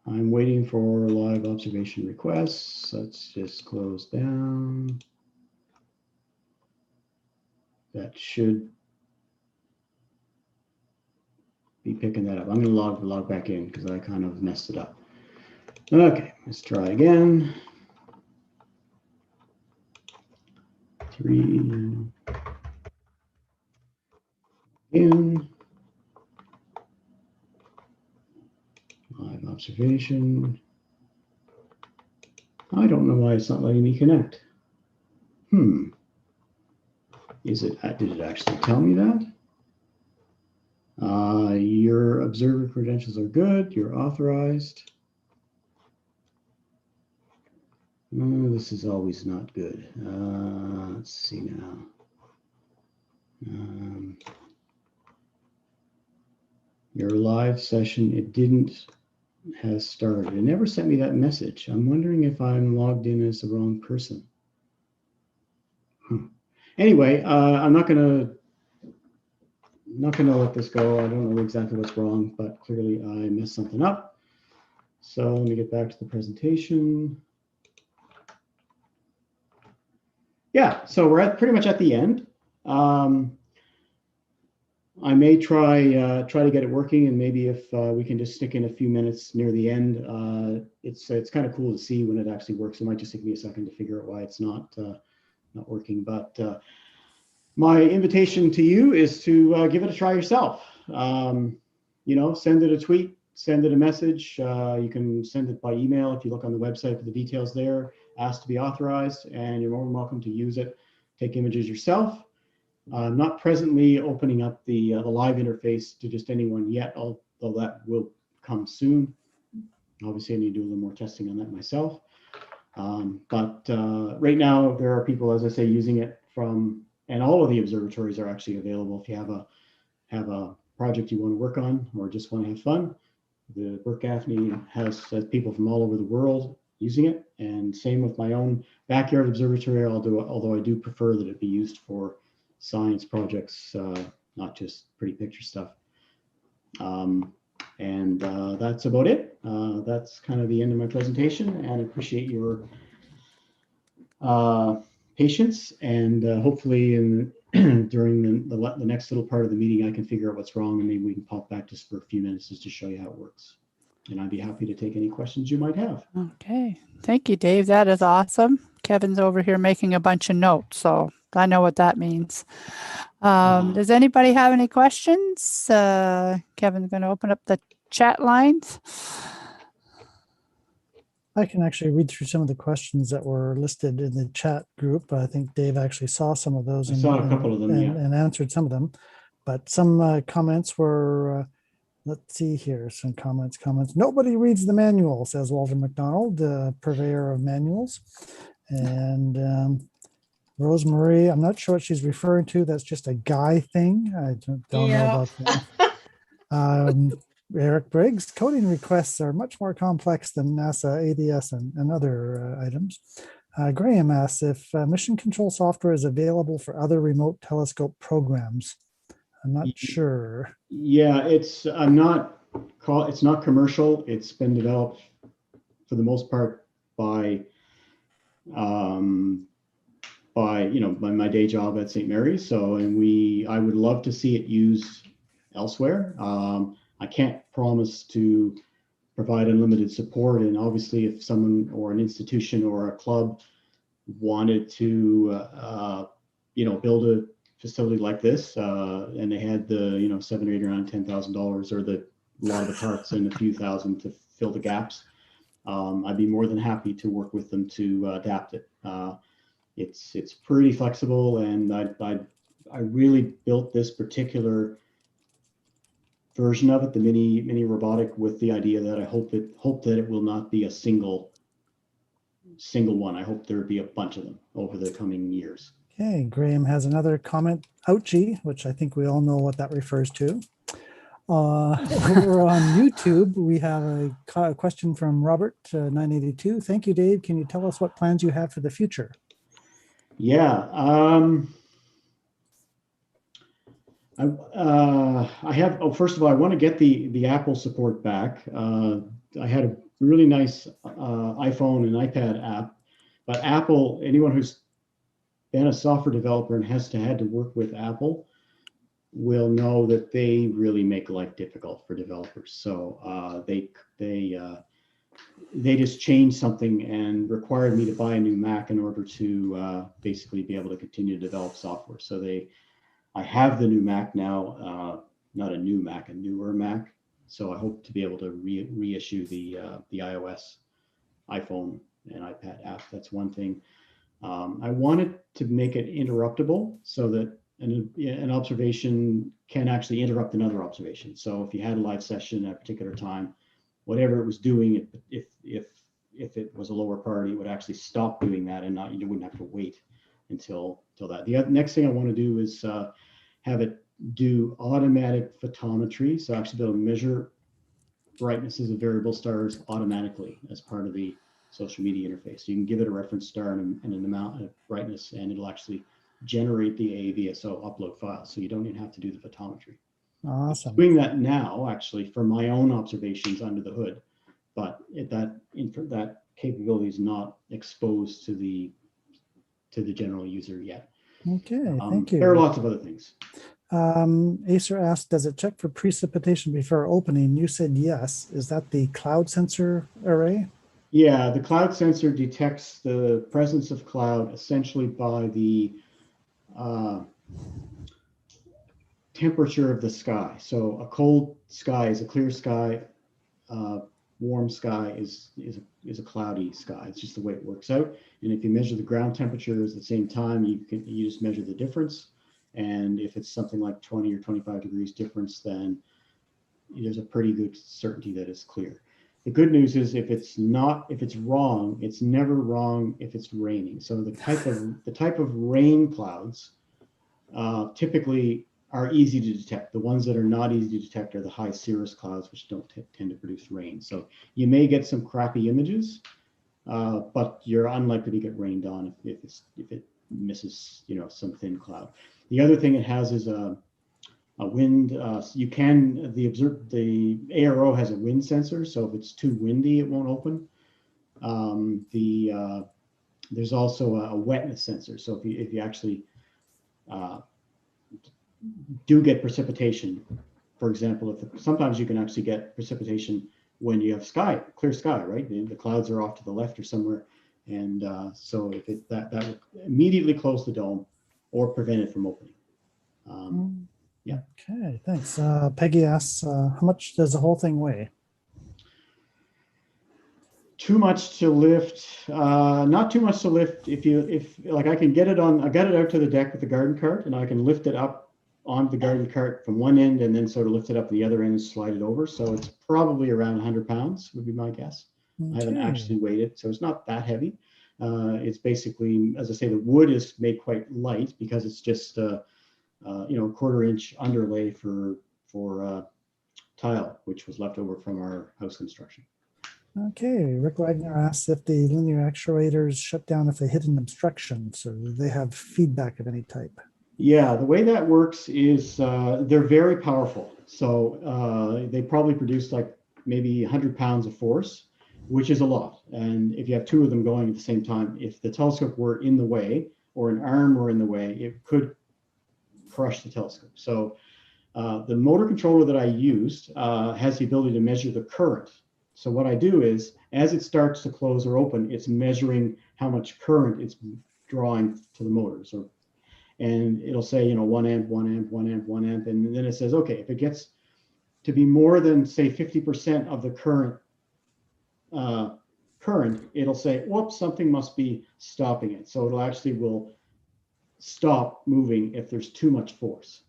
I'm waiting for live observation requests. Let's just close down. That should be picking that up. I'm going to log back in because I kind of messed it up. Okay, let's try again. 3 in. Live observation. I don't know why it's not letting me connect. Is it, did it actually tell me that? Your observer credentials are good. You're authorized. This is always not good. Let's see now. Your live session, it didn't has started. It never sent me that message. I'm wondering if I'm logged in as the wrong person. Anyway, I'm not gonna let this go. I don't know exactly what's wrong, but clearly I messed something up. So let me get back to the presentation. Yeah, so we're pretty much at the end. I may try to get it working, and maybe if we can just stick in a few minutes near the end. It's kind of cool to see when it actually works. It might just take me a second to figure out why it's not working. But my invitation to you is to give it a try yourself. You know, send it a tweet, send it a message. You can send it by email if you look on the website for the details there. Ask to be authorized, and you're more than welcome to use it. Take images yourself. I'm not presently opening up the live interface to just anyone yet, although that will come soon. Obviously, I need to do a little more testing on that myself. But right now, there are people, as I say, using it from, and all of the observatories are actually available. If you have a project you want to work on or just want to have fun, the Burke Gaffney has people from all over the world using it, and same with my own backyard observatory. Although I do prefer that it be used for science projects, not just pretty picture stuff. And that's about it. That's kind of the end of my presentation, and I appreciate your patience. And hopefully during the next little part of the meeting, I can figure out what's wrong, and maybe we can pop back just for a few minutes just to show you how it works. And I'd be happy to take any questions you might have. Okay. Thank you, Dave. That is awesome. Kevin's over here making a bunch of notes, so I know what that means. Does anybody have any questions? Kevin's going to open up the chat lines. I can actually read through some of the questions that were listed in the chat group. I think Dave actually saw some of those I saw a couple of them, yeah. and answered some of them. But some comments were, let's see here, some comments. Nobody reads the manual, says Walter McDonald, purveyor of manuals. And Rosemarie, I'm not sure what she's referring to. That's just a guy thing. I don't know about that. Eric Briggs, coding requests are much more complex than NASA ADS and other items. Graham asks if mission control software is available for other remote telescope programs. I'm not sure. Yeah, it's not commercial. It's been developed for the most part by my day job at St. Mary's. So, and I would love to see it used elsewhere. I can't promise to provide unlimited support. And obviously if someone or an institution or a club wanted to, build a facility like this, and they had the, $7 or $8 around $10,000 or a lot of the parts and a few thousand to fill the gaps, I'd be more than happy to work with them to adapt it. It's pretty flexible, and I really built this particular version of it, the mini robotic, with the idea that I hope that it will not be a single one. I hope there be a bunch of them over the coming years. Okay, Graham has another comment, ouchie, which I think we all know what that refers to. Over on YouTube, we have a question from Robert 982. Thank you, Dave. Can you tell us what plans you have for the future? Yeah. I have, first of all, I want to get the Apple support back. I had a really nice iPhone and iPad app, but Apple, anyone who's been a software developer and had to work with Apple will know that they really make life difficult for developers. So they just changed something and required me to buy a new Mac in order to basically be able to continue to develop software. So I have the new Mac now, not a new Mac, a newer Mac. So I hope to be able to reissue the iOS, iPhone, and iPad app. That's one thing. I wanted to make it interruptible so that an observation can actually interrupt another observation. So if you had a live session at a particular time, whatever it was doing, if it was a lower priority, it would actually stop doing that, and you wouldn't have to wait until that. The next thing I want to do is have it do automatic photometry, so actually be able to measure brightnesses of variable stars automatically as part of the social media interface. So you can give it a reference star and an amount of brightness, and it'll actually generate the AVSO upload file. So you don't even have to do the photometry. Awesome. I'm doing that now, actually, for my own observations under the hood, but that capability is not exposed to the general user yet. Okay, thank you. There are lots of other things. Acer asked, does it check for precipitation before opening? You said yes. Is that the cloud sensor array? Yeah, the cloud sensor detects the presence of cloud essentially by the temperature of the sky. So a cold sky is a clear sky. Warm sky is a cloudy sky. It's just the way it works out. And if you measure the ground temperatures at the same time, you just measure the difference. And if it's something like 20 or 25 degrees difference, then there's a pretty good certainty that it's clear. The good news is if it's wrong, it's never wrong if it's raining. So the type of rain clouds typically are easy to detect. The ones that are not easy to detect are the high cirrus clouds, which don't tend to produce rain. So you may get some crappy images, but you're unlikely to get rained on if it misses, some thin cloud. The other thing it has is a wind. The ARO has a wind sensor, so if it's too windy, it won't open. There's also a wetness sensor. So if you actually do get precipitation, for example, sometimes you can actually get precipitation when you have clear sky, right? The clouds are off to the left or somewhere, and so if that would immediately close the dome or prevent it from opening. Yeah. Okay, thanks. Peggy asks, how much does the whole thing weigh? Too much to lift, not too much to lift. If I can get it on, I got it out to the deck with the garden cart, and I can lift it up on the garden cart from one end and then sort of lift it up the other end and slide it over. So it's probably around 100 pounds would be my guess. Okay. I haven't actually weighed it, so it's not that heavy. It's basically, as I say, the wood is made quite light because it's just a 1/4 inch underlay for tile, which was left over from our house construction. Okay, Rick Wagner asks if the linear actuators shut down if they hit an obstruction, so they have feedback of any type. Yeah, the way that works is they're very powerful. So they probably produce like maybe 100 pounds of force, which is a lot. And if you have two of them going at the same time, if the telescope were in the way or an arm were in the way, it could crush the telescope. So the motor controller that I used has the ability to measure the current. So what I do is, as it starts to close or open, it's measuring how much current it's drawing to the motors. And it'll say, 1 amp, 1 amp, 1 amp, 1 amp. And then it says, okay, if it gets to be more than, say, 50% of the current, it'll say, whoops, something must be stopping it. So will stop moving if there's too much force.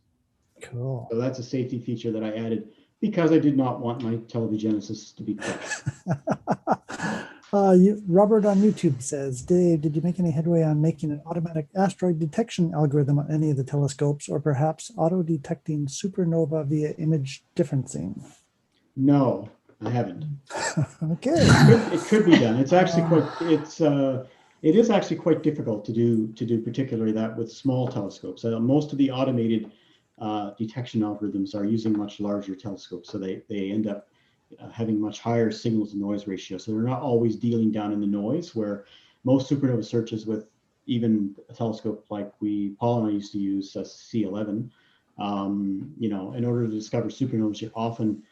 Cool. So that's a safety feature that I added because I did not want my televigenesis to be crushed. Robert on YouTube says, Dave, did you make any headway on making an automatic asteroid detection algorithm on any of the telescopes, or perhaps auto-detecting supernova via image differencing? No, I haven't. Okay. It could be done. It's actually it is actually quite difficult to do particularly that with small telescopes. Most of the automated detection algorithms are using much larger telescopes, so they end up having much higher signal to noise ratio. So they're not always dealing down in the noise, where most supernova searches with even a telescope like Paul and I used to use, C11, in order to discover supernovas, you're often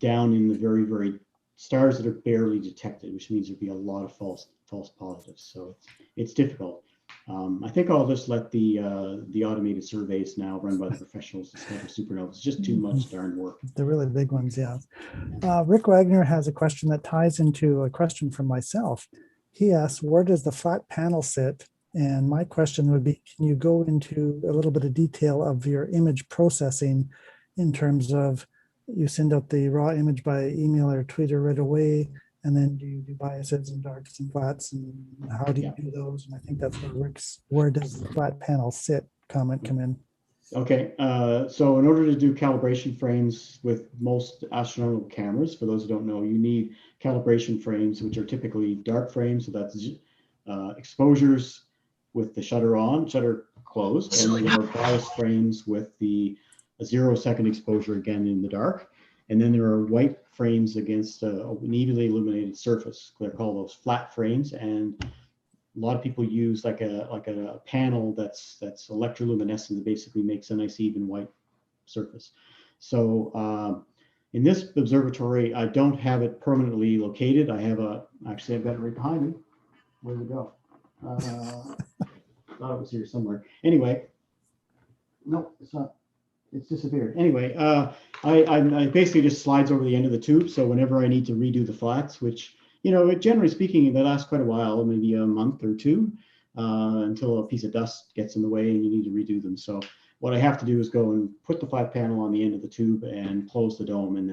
down in the very, very stars that are barely detected, which means there'd be a lot of false positives. So it's difficult. I think I'll just let the automated surveys now run by the professionals discover supernovas. It's just too much darn work. The really big ones, yeah. Rick Wagner has a question that ties into a question from myself. He asks, where does the flat panel sit? And my question would be, can you go into a little bit of detail of your image processing in terms of you send out the raw image by email or Twitter right away, and then do you do biases and darks and flats, and how do you do those? And I think that's where does the flat panel sit comment come in. Okay, so in order to do calibration frames with most astronomical cameras, for those who don't know, you need calibration frames, which are typically dark frames, so that's exposures with the shutter on, shutter closed, and there are bias frames with the 0-second exposure again in the dark. And then there are white frames against an evenly illuminated surface. They're called those flat frames, and a lot of people use like a panel that's electroluminescent that basically makes a nice even white surface. So in this observatory, I don't have it permanently located. Actually I've got it right behind me. Where did it go? Thought it was here somewhere. Anyway, no, it's not. It's disappeared. Anyway, I basically just slides over the end of the tube. So whenever I need to redo the flats, which, generally speaking, they last quite a while, maybe a month or two, until a piece of dust gets in the way and you need to redo them. So what I have to do is go and put the flat panel on the end of the tube and close the dome, and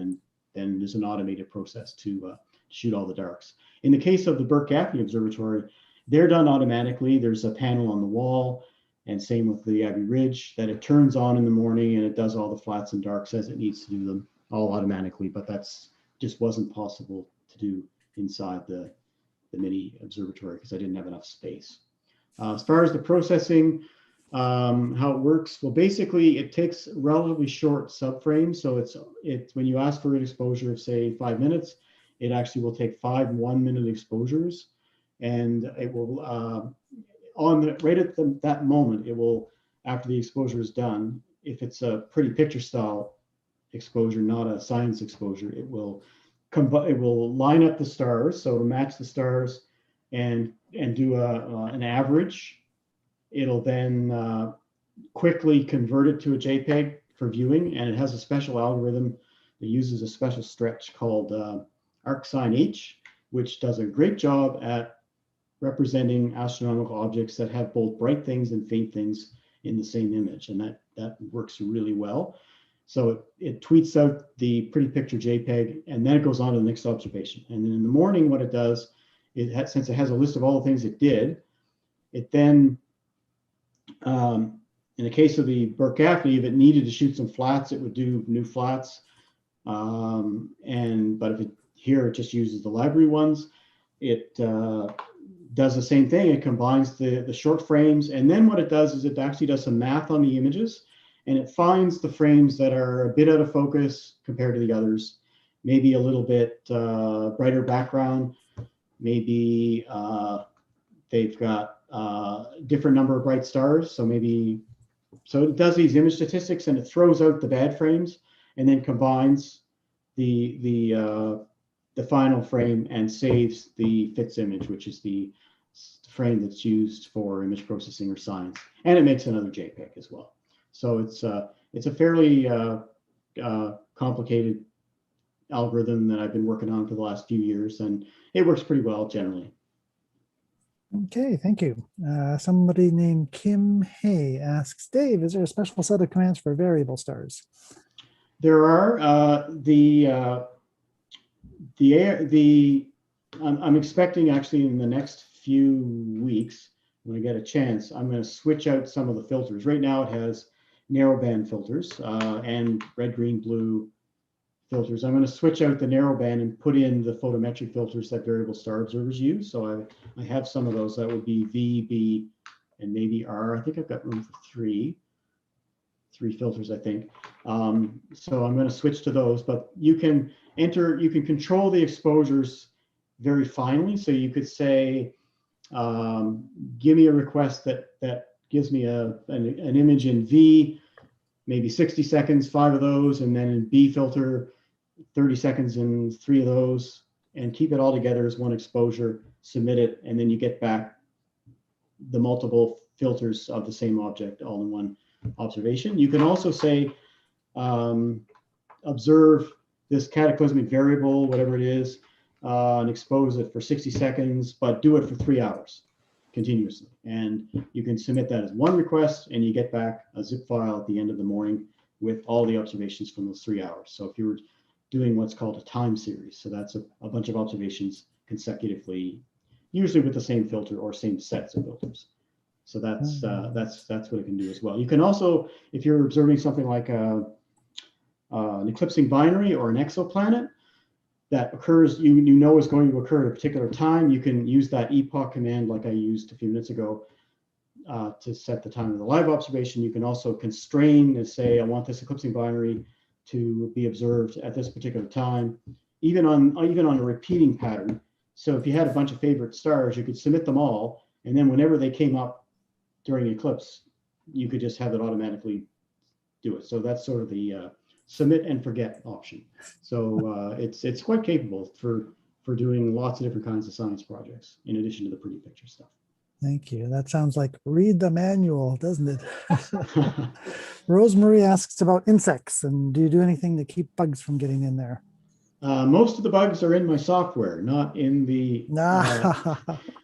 then there's an automated process to shoot all the darks. In the case of the Burke-Gaffney Observatory, they're done automatically. There's a panel on the wall, and same with the Abbey Ridge, that it turns on in the morning and it does all the flats and darks as it needs to do them all automatically. But that's just wasn't possible to do inside the mini observatory because I didn't have enough space. As far as the processing, how it works, well, basically it takes relatively short subframes. So it's when you ask for an exposure of say 5 minutes, it actually will take 5 1-minute exposures, and it will right at that moment, it will, after the exposure is done, if it's a pretty picture style exposure, not a science exposure, it will line up the stars, so to match the stars and do an average. It'll then quickly convert it to a JPEG for viewing, and it has a special algorithm that uses a special stretch called ArcSign-H, which does a great job at representing astronomical objects that have both bright things and faint things in the same image, and that works really well. So it tweets out the pretty picture JPEG, and then it goes on to the next observation. And then in the morning, what it does, since it has a list of all the things it did, it then, in the case of the Burke-Gaffney, if it needed to shoot some flats, it would do new flats. But if here it just uses the library ones, it does the same thing. It combines the short frames, and then what it does is it actually does some math on the images, and it finds the frames that are a bit out of focus compared to the others, maybe a little bit brighter background, maybe they've got different number of bright stars, so it does these image statistics and it throws out the bad frames and then combines the final frame and saves the FITS image, which is the frame that's used for image processing or science, and it makes another JPEG as well. So it's a fairly complicated algorithm that I've been working on for the last few years, and it works pretty well generally. Okay, thank you. Somebody named Kim Hay asks, Dave, is there a special set of commands for variable stars? There are the I'm expecting actually in the next few weeks, when I get a chance, I'm going to switch out some of the filters. Right now it has narrowband filters and red, green, blue filters. I'm going to switch out the narrowband and put in the photometric filters that variable star observers use. So I have some of those. That would be V, B, and maybe R. I think I've got room for three filters, I think. So I'm going to switch to those, but you can control the exposures very finely. So you could say, give me a request that gives me an image in V, maybe 60 seconds, 5 of those, and then in B filter, 30 seconds and 3 of those, and keep it all together as one exposure, submit it, and then you get back the multiple filters of the same object all in one observation. You can also say, observe this cataclysmic variable, whatever it is, and expose it for 60 seconds, but do it for 3 hours continuously. And you can submit that as one request, and you get back a zip file at the end of the morning with all the observations from those 3 hours. So if you were doing what's called a time series, so that's a bunch of observations consecutively, usually with the same filter or same sets of filters. So that's what it can do as well. You can also, if you're observing something like an eclipsing binary or an exoplanet that occurs, you know is going to occur at a particular time, you can use that epoch command like I used a few minutes ago to set the time of the live observation. You can also constrain and say, I want this eclipsing binary to be observed at this particular time, even on a repeating pattern. So if you had a bunch of favorite stars, you could submit them all, and then whenever they came up during eclipse, you could just have it automatically do it. So that's sort of the submit and forget option. So it's quite capable for doing lots of different kinds of science projects in addition to the pretty picture stuff. Thank you. That sounds like read the manual, doesn't it? Rosemary asks about insects, and do you do anything to keep bugs from getting in there? Most of the bugs are in my software, not in the.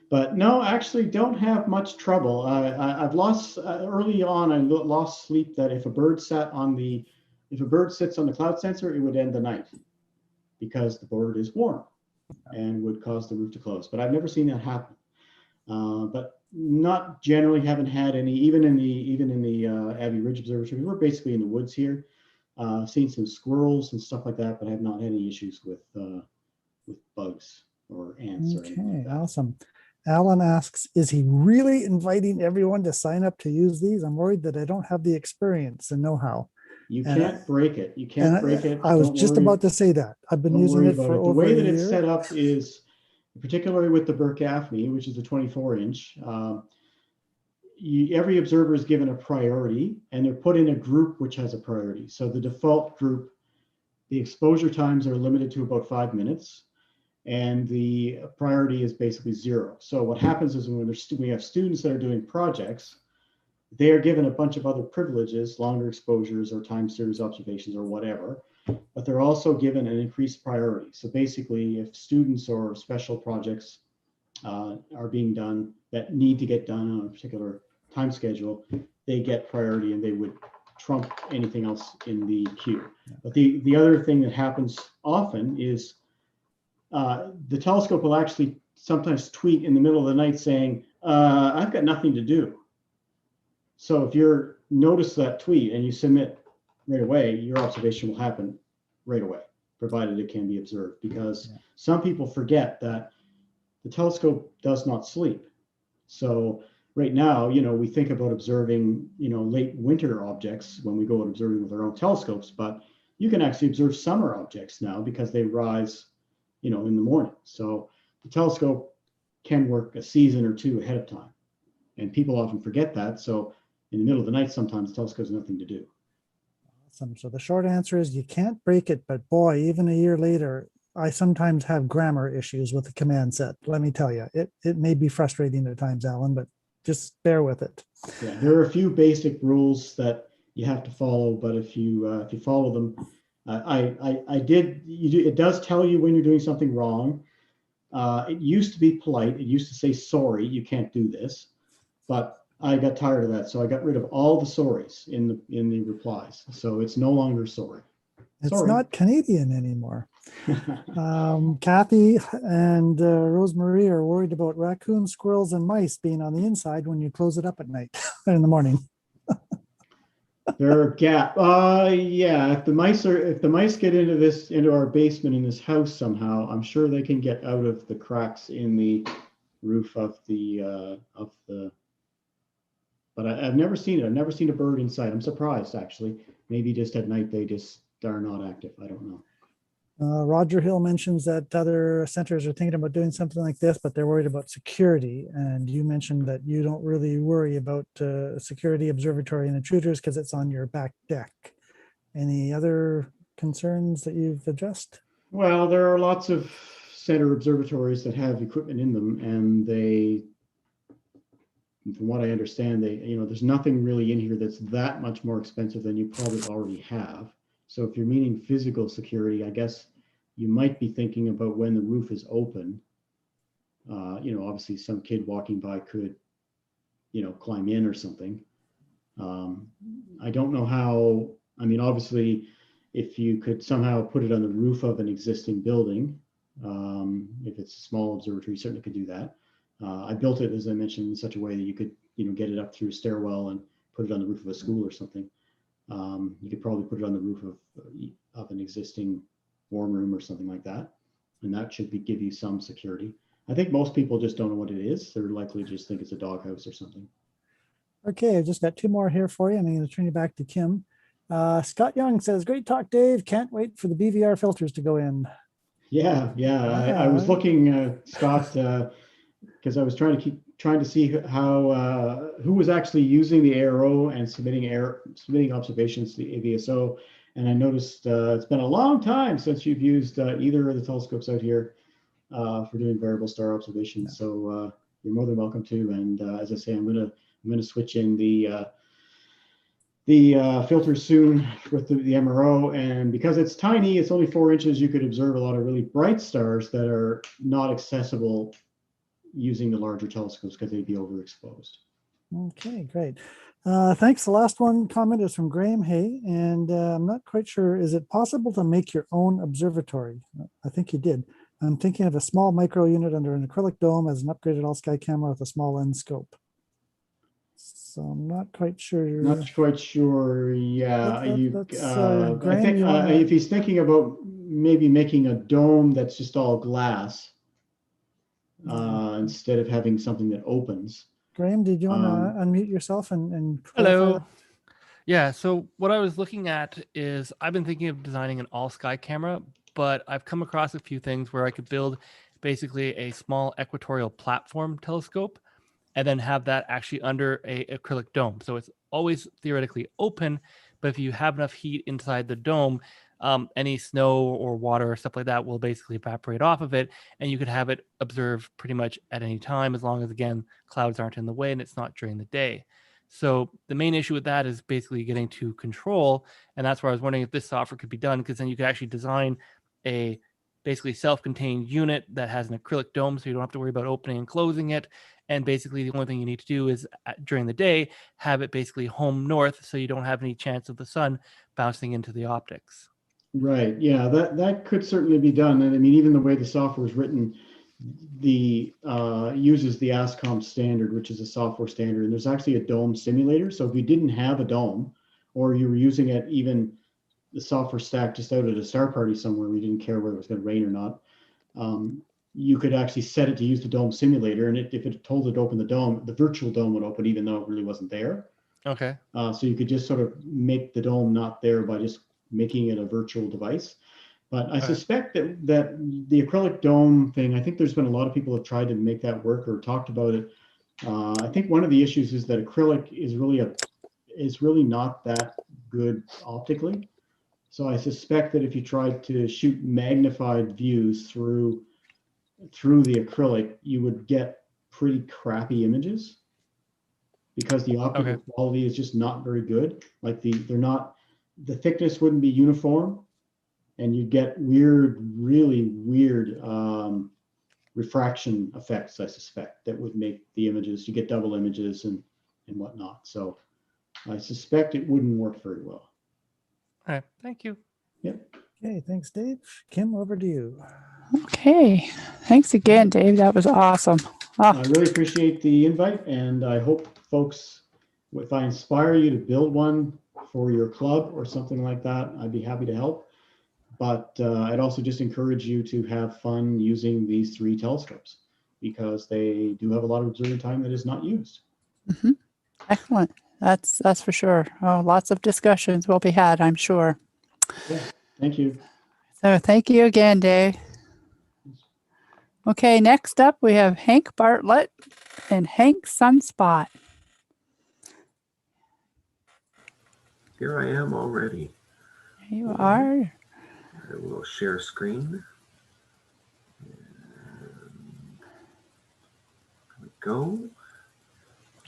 But no, actually, don't have much trouble. I've lost early on. I lost sleep that if a bird sits on the cloud sensor, it would end the night because the bird is warm and would cause the roof to close. But I've never seen that happen. But not generally, haven't had any, even in the Abbey Ridge Observatory. We're basically in the woods here. Seen some squirrels and stuff like that, but I have not had any issues with bugs or ants. Okay, or anything like that. awesome. Alan asks, is he really inviting everyone to sign up to use these? I'm worried that I don't have the experience and know-how. You can't break it. You can't break it. I was just about to say that. I've been using it for over a year. The way that it's set up is, particularly with the Burke Gaffney, which is a 24-inch, every observer is given a priority, and they're put in a group which has a priority. So the default group, the exposure times are limited to about 5 minutes, and the priority is basically 0. So what happens is when we have students that are doing projects, they are given a bunch of other privileges, longer exposures or time series observations or whatever, but they're also given an increased priority. So basically, if students or special projects are being done that need to get done on a particular time schedule, they get priority and they would trump anything else in the queue. But the other thing that happens often is the telescope will actually sometimes tweet in the middle of the night saying, I've got nothing to do. So if you notice that tweet and you submit right away, your observation will happen right away, provided it can be observed, because some people forget that the telescope does not sleep. So right now, we think about observing, late winter objects when we go out observing with our own telescopes, but you can actually observe summer objects now because they rise, in the morning. So the telescope can work a season or two ahead of time. And people often forget that. So in the middle of the night, sometimes the telescope has nothing to do. Awesome. So the short answer is you can't break it, but boy, even a year later, I sometimes have grammar issues with the command set. Let me tell you, it may be frustrating at times, Alan, but just bear with it. Yeah, there are a few basic rules that you have to follow, but if you follow them, it does tell you when you're doing something wrong. It used to be polite. It used to say, sorry, you can't do this, but I got tired of that. So I got rid of all the sorries in the replies. So it's no longer sorry. It's not Canadian anymore. Kathy and Rosemarie are worried about raccoons, squirrels, and mice being on the inside when you close it up at night in the morning. There are gap. Yeah. If the mice get into our basement in this house somehow, I'm sure they can get out of the cracks in the roof of the. But I've never seen it. I've never seen a bird inside. I'm surprised actually. Maybe just at night they just are not active. I don't know. Roger Hill mentions that other centers are thinking about doing something like this, but they're worried about security. And you mentioned that you don't really worry about security, observatory, and intruders because it's on your back deck. Any other concerns that you've addressed? Well, there are lots of center observatories that have equipment in them, and they, from what I understand, there's nothing really in here that's that much more expensive than you probably already have. So if you're meaning physical security, I guess you might be thinking about when the roof is open. Obviously some kid walking by could, climb in or something. I don't know how, obviously if you could somehow put it on the roof of an existing building, if it's a small observatory, you certainly could do that. I built it, as I mentioned, in such a way that you could, get it up through a stairwell and put it on the roof of a school or something. You could probably put it on the roof of an existing warm room or something like that. And that should give you some security. I think most people just don't know what it is. They're likely to just think it's a doghouse or something. Okay, I've just got two more here for you. I'm going to turn you back to Kim. Scott Young says, great talk, Dave. Can't wait for the BVR filters to go in. Yeah. I was looking, Scott, because I was trying to see how who was actually using the ARO and submitting observations to the AVSO, and I noticed it's been a long time since you've used either of the telescopes out here for doing variable star observations. So you're more than welcome to. And as I say, I'm gonna switch in the filters soon with the MRO, and because it's tiny, it's only 4 inches. You could observe a lot of really bright stars that are not accessible using the larger telescopes because they'd be overexposed. Okay, great. Thanks. The last comment is from Graham Hay, and I'm not quite sure. Is it possible to make your own observatory? I think you did. I'm thinking of a small micro unit under an acrylic dome as an upgraded all-sky camera with a small lens scope. So I'm not quite sure. Not quite sure. Yeah, I think wanna... if he's thinking about maybe making a dome that's just all glass instead of having something that opens. Graham, did you want to unmute yourself and hello? That? Yeah, so what I was looking at is I've been thinking of designing an all-sky camera, but I've come across a few things where I could build basically a small equatorial platform telescope and then have that actually under a acrylic dome. So it's always theoretically open, but if you have enough heat inside the dome, any snow or water or stuff like that will basically evaporate off of it, and you could have it observed pretty much at any time, as long as, again, clouds aren't in the way and it's not during the day. So the main issue with that is basically getting to control, and that's where I was wondering if this software could be done, because then you could actually design a basically self-contained unit that has an acrylic dome, so you don't have to worry about opening and closing it. And basically the only thing you need to do is during the day, have it basically home north, so you don't have any chance of the sun bouncing into the optics. Right. Yeah, that could certainly be done. And I mean, even the way the software is written, uses the ASCOM standard, which is a software standard. And there's actually a dome simulator. So if you didn't have a dome, or you were using it, even the software stack just out at a star party somewhere, we didn't care whether it was going to rain or not, you could actually set it to use the dome simulator. And if it told it to open the dome, the virtual dome would open, even though it really wasn't there. Okay. So you could just sort of make the dome not there by just making it a virtual device. But I suspect that the acrylic dome thing, I think there's been a lot of people have tried to make that work or talked about it. I think one of the issues is that acrylic is really not that good optically. So I suspect that if you tried to shoot magnified views through the acrylic, you would get pretty crappy images because the optical quality is just not very good. Like the thickness wouldn't be uniform, and you get really weird refraction effects, I suspect, that would make the images, you get double images and whatnot. So I suspect it wouldn't work very well. All right, thank you. Yep. Okay, thanks, Dave. Kim, over to you. Okay. Thanks again, Dave. That was awesome. I Oh, really appreciate the invite, and I hope folks, if I inspire you to build one for your club or something like that, I'd be happy to help. But I'd also just encourage you to have fun using these 3 telescopes because they do have a lot of observer time that is not used. excellent. That's for sure. Oh, lots of discussions will be had, I'm sure. Yeah, thank you. So thank you again, Dave. Okay, next up we have Hank Bartlett and Hank Sunspot. Here I am already. Here you are. I will share screen. There we go.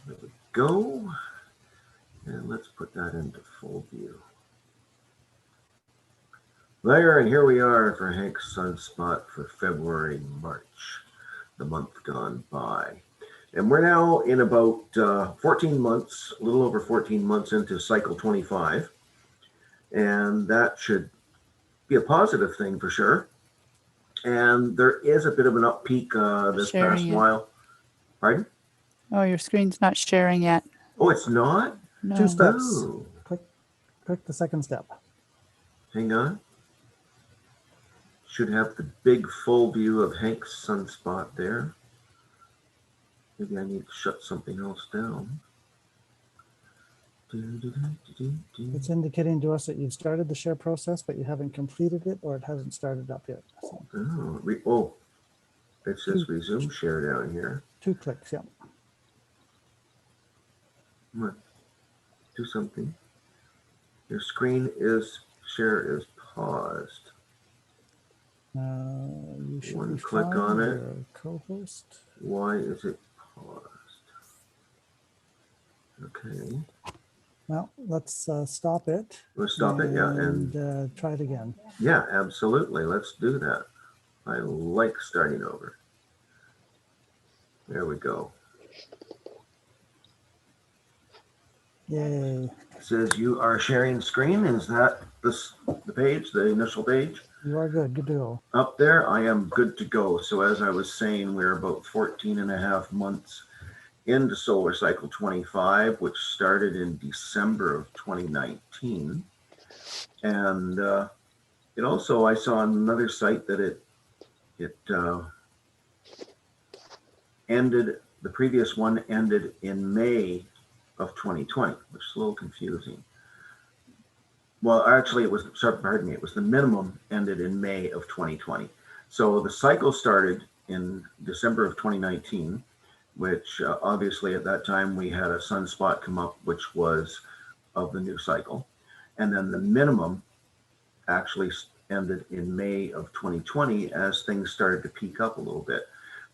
There we go. And let's put that into full view. There, and here we are for Hank's Sunspot for February, March, the month gone by. And we're now in about 14 months, a little over 14 months into cycle 25. And that should be a positive thing for sure. And there is a bit of an up peak this past Sharing it. while. Pardon? Oh, your screen's not sharing yet. Oh, it's not? No. 2 steps. Oh, Click the second step. hang on. Should have the big full view of Hank's Sunspot there. Maybe I need to shut something else down. It's indicating to us that you've started the share process, but you haven't completed it or it hasn't started up yet. So Oh, it says resume share down here. 2 clicks, yeah. Come on, do something. Your screen is share is paused. You should One be click fine. on it. You're a co-host. Why is it paused? Okay, Well, let's stop it. let's stop it. Yeah, and try it again. yeah, absolutely. Let's do that. I like starting over. There we go. Yay. It says you are sharing screen. Is that the page, the initial page? You are good. Good to go. Up there, I am good to go. So as I was saying, we're about 14 and a half months into solar cycle 25, which started in December of 2019. And it also, I saw on another site that it ended, the previous one ended in May of 2020, which is a little confusing. Well, actually, it was, sorry, pardon me, it was the minimum ended in May of 2020. So the cycle started in December of 2019, which obviously at that time we had a sunspot come up, which was of the new cycle. And then the minimum actually ended in May of 2020 as things started to peak up a little bit.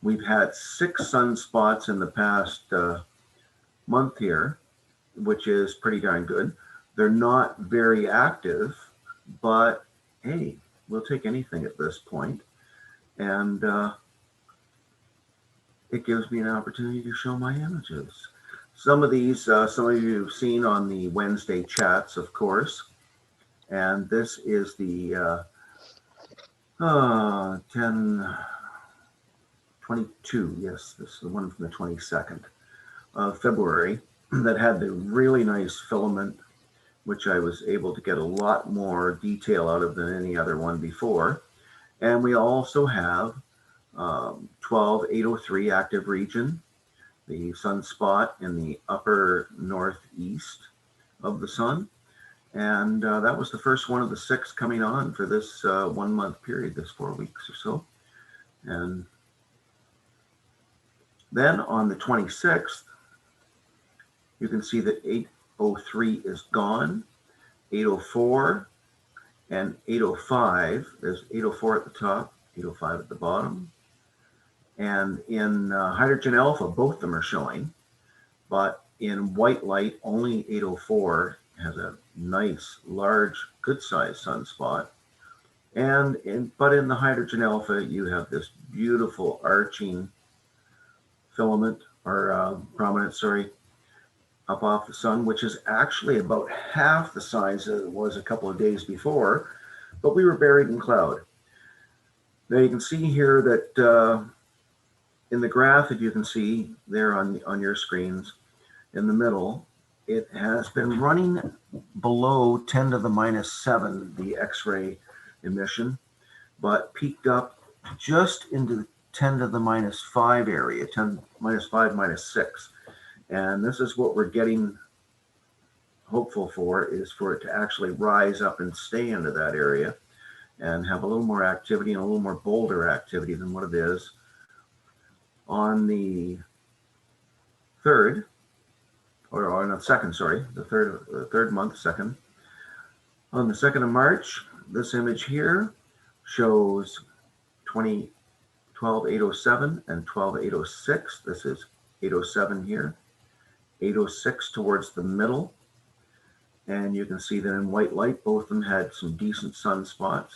We've had 6 sunspots in the past month here, which is pretty darn good. They're not very active, but hey, we'll take anything at this point. And it gives me an opportunity to show my images. Some of these, some of you have seen on the Wednesday chats, of course. And this is the 10/22, yes, this is the one from the 22nd of February that had the really nice filament, which I was able to get a lot more detail out of than any other one before. And we also have 12803 active region, the sunspot in the upper northeast of the sun. And that was the first one of the 6 coming on for this 1 month period, this 4 weeks or so. And then on the 26th, you can see that 803 is gone, 804 and 805. There's 804 at the top, 805 at the bottom. And in hydrogen alpha, both of them are showing, but in white light, only 804 has a nice, large, good-sized sunspot. And but in the hydrogen alpha, you have this beautiful arching filament or prominence, sorry, up off the sun, which is actually about half the size that it was a couple of days before. but we were buried in cloud. Now you can see here that in the graph that you can see there on your screens in the middle, it has been running below 10 to the -7, the X-ray emission, but peaked up just into the 10 to the -5 area, 10, -5, -6. And this is what we're getting hopeful for, is for it to actually rise up and stay into that area and have a little more activity and a little more bolder activity than what it is on the third, or on the second, sorry, the third month, second. On the 2nd of March, this image here shows 12,807 and 12,806. This is 807 here, 806 towards the middle. And you can see that in white light, both of them had some decent sunspots,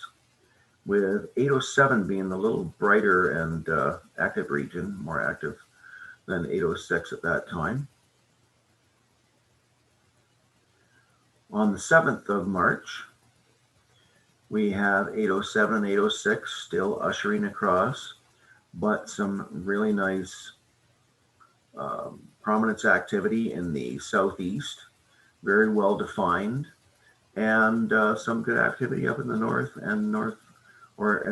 with 807 being the little brighter and active region, more active than 806 at that time. On the 7th of March, we have 807 and 806 still ushering across, but some really nice prominence activity in the southeast, very well defined, and some good activity up in the north and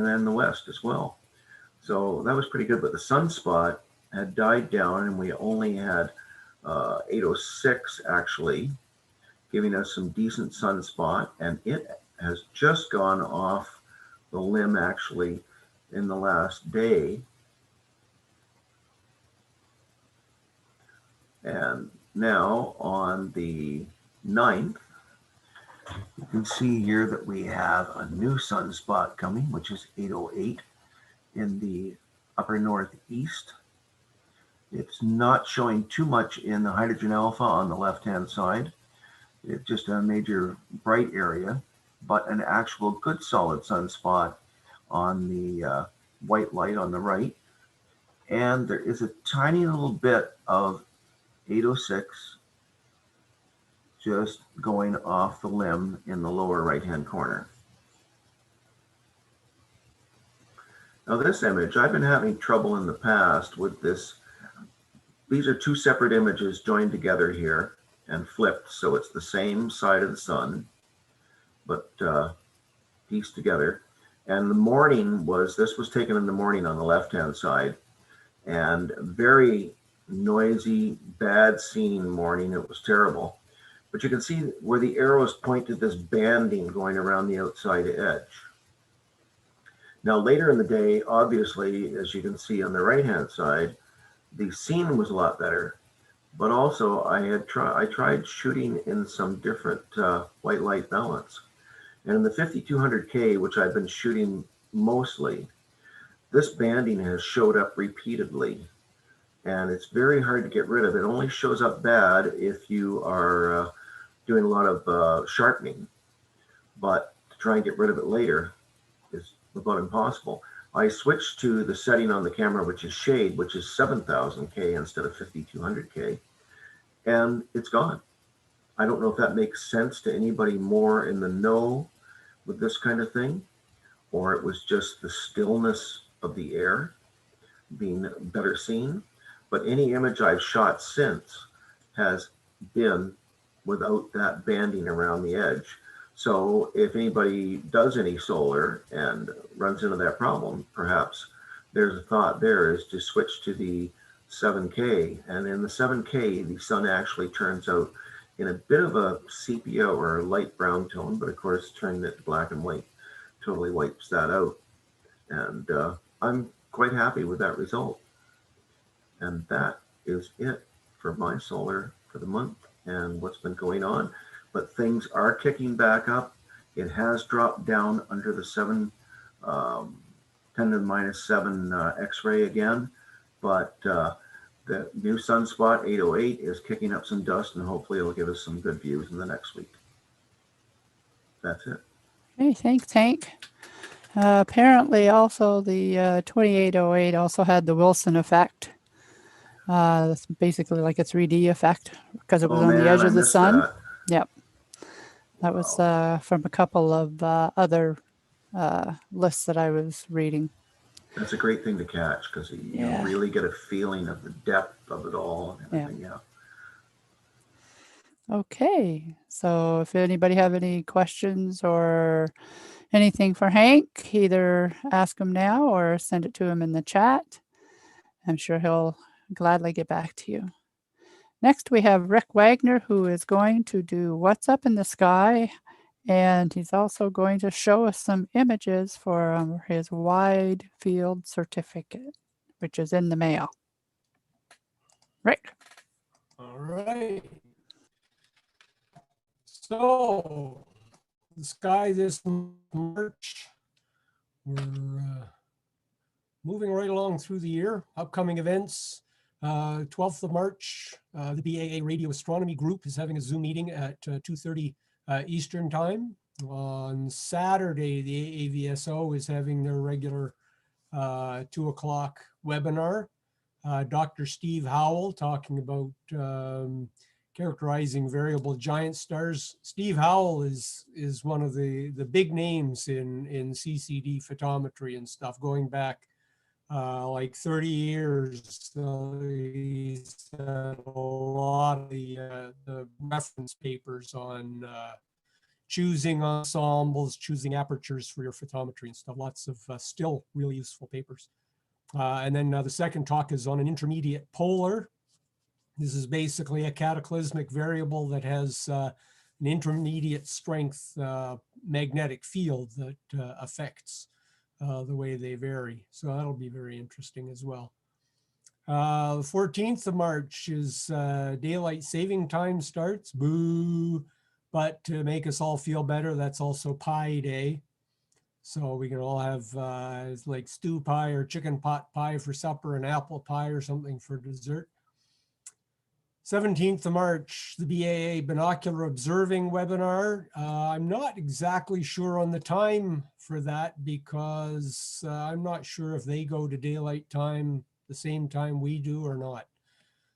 then the west as well. So that was pretty good, but the sunspot had died down and we only had 806 actually giving us some decent sunspot, and it has just gone off the limb actually in the last day. And now on the 9th, you can see here that we have a new sunspot coming, which is 808 in the upper northeast. It's not showing too much in the hydrogen alpha on the left-hand side. It's just a major bright area, but an actual good solid sunspot on the white light on the right. And there is a tiny little bit of 806 just going off the limb in the lower right-hand corner. Now this image, I've been having trouble in the past with this. These are two separate images joined together here and flipped, so it's the same side of the sun, but pieced together. And the morning this was taken in the morning on the left-hand side, and very noisy, bad scene morning. It was terrible. But you can see where the arrows point to this banding going around the outside edge. Now later in the day, obviously, as you can see on the right-hand side, the scene was a lot better. But also I tried shooting in some different white light balance. And in the 5200K, which I've been shooting mostly, this banding has showed up repeatedly. And it's very hard to get rid of. It only shows up bad if you are doing a lot of sharpening. But to try and get rid of it later is about impossible. I switched to the setting on the camera, which is shade, which is 7000K instead of 5200K, and it's gone. I don't know if that makes sense to anybody more in the know with this kind of thing, or it was just the stillness of the air being better seen. But any image I've shot since has been without that banding around the edge. So if anybody does any solar and runs into that problem, perhaps there's a thought there is to switch to the 7K. And in the 7K, the sun actually turns out in a bit of a sepia or light brown tone, but of course, turning it to black and white totally wipes that out. And I'm quite happy with that result. And that is it for my solar for the month and what's been going on. But things are kicking back up. It has dropped down under the 10 to the -7 X-ray again, but the new sunspot 808 is kicking up some dust, and hopefully it'll give us some good views in the next week. That's it. Okay, thanks, Hank. Apparently, also the 2808 also had the Wilson effect. That's basically like a 3D effect because it was on the edge of the sun. Yep. That was from a couple of other lists that I was reading. That's a great thing to catch because you Yeah. really get a feeling of the depth of it all and everything. Yeah. Okay, so if anybody have any questions or anything for Hank, either ask him now or send it to him in the chat. I'm sure he'll gladly get back to you. Next, we have Rick Wagner, who is going to do What's Up in the Sky, and he's also going to show us some images for his wide field certificate, which is in the mail. Rick. All right. So, the sky this March, we're moving right along through the year. Upcoming events, 12th of March, the BAA Radio Astronomy Group is having a Zoom meeting at 2:30 Eastern Time. On Saturday, the AAVSO is having their regular 2 o'clock webinar. Dr. Steve Howell talking about characterizing variable giant stars. Steve Howell is one of the big names in CCD photometry and stuff, going back like 30 years. He's had a lot of the reference papers on choosing ensembles, choosing apertures for your photometry and stuff. Lots of still really useful papers. And then the second talk is on an intermediate polar. This is basically a cataclysmic variable that has an intermediate strength magnetic field that affects the way they vary. So that'll be very interesting as well. The 14th of March is daylight saving time starts. Boo! But to make us all feel better, that's also Pie Day. So we can all have like stew pie or chicken pot pie for supper and apple pie or something for dessert. 17th of March, the BAA Binocular Observing webinar. I'm not exactly sure on the time for that because I'm not sure if they go to daylight time the same time we do or not.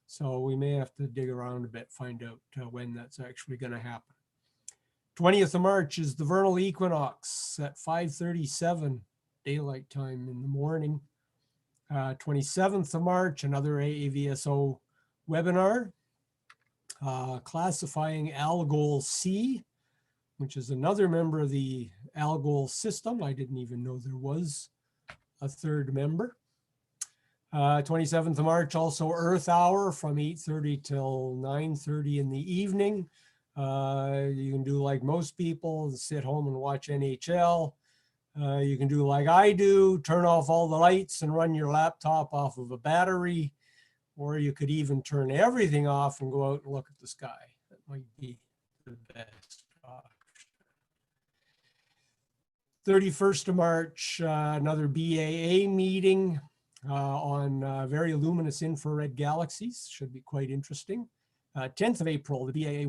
So we may have to dig around a bit, find out when that's actually going to happen. 20th of March is the vernal equinox at 5:37 daylight time in the morning. 27th of March, another AAVSO webinar, classifying Algol C, which is another member of the Algol system. I didn't even know there was a third member. 27th of March, also Earth Hour from 8:30 till 9:30 in the evening. You can do like most people, sit home and watch NHL. You can do like I do, turn off all the lights and run your laptop off of a battery. Or you could even turn everything off and go out and look at the sky. That might be the best option. 31st of March, another BAA meeting on very luminous infrared galaxies. Should be quite interesting. 10th of April, the BAA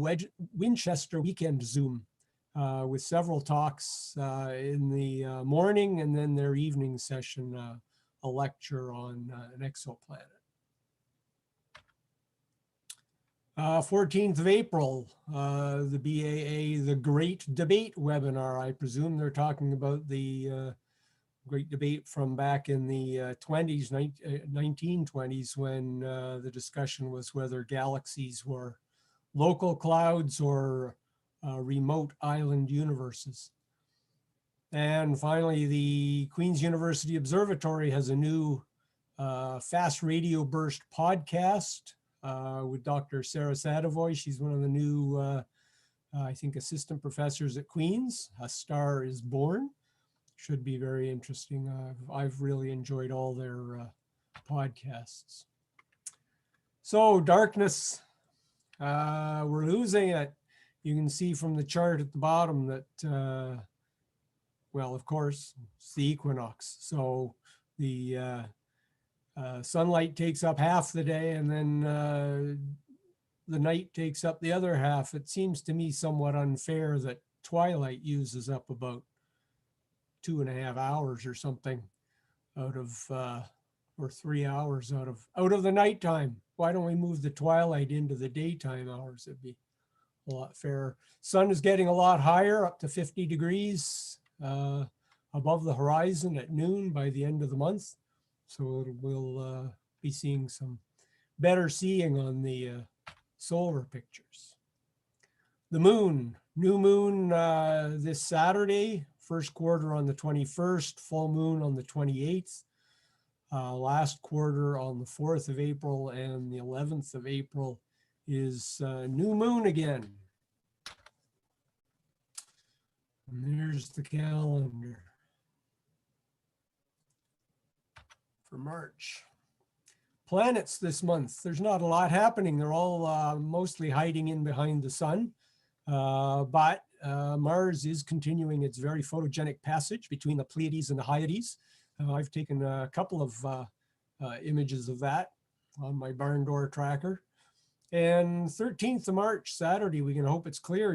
Winchester Weekend Zoom with several talks in the morning and then their evening session, a lecture on an exoplanet. 14th of April, the BAA The Great Debate webinar. I presume they're talking about the great debate from back in the 1920s when the discussion was whether galaxies were local clouds or remote island universes. And finally, the Queen's University Observatory has a new fast radio burst podcast with Dr. Sarah Sadavoy. She's one of the new, I think, assistant professors at Queen's. A Star is Born. Should be very interesting. I've really enjoyed all their podcasts. So darkness, we're losing it. You can see from the chart at the bottom that, well, of course, it's the equinox. So the sunlight takes up half the day and then the night takes up the other half. It seems to me somewhat unfair that twilight uses up about 2.5 hours or something out of, or 3 hours out of the nighttime. Why don't we move the twilight into the daytime hours? It'd be a lot fairer. Sun is getting a lot higher, up to 50 degrees. above the horizon at noon by the end of the month. So we'll be seeing some better seeing on the solar pictures. The moon, new moon this Saturday, first quarter on the 21st, full moon on the 28th, last quarter on the 4th of April, and the 11th of April is new moon again. And there's the calendar for March. Planets this month, there's not a lot happening. They're all mostly hiding in behind the sun. But Mars is continuing its very photogenic passage between the Pleiades and the Hyades. I've taken a couple of images of that on my barn door tracker. And 13th of March, Saturday, we can hope it's clear.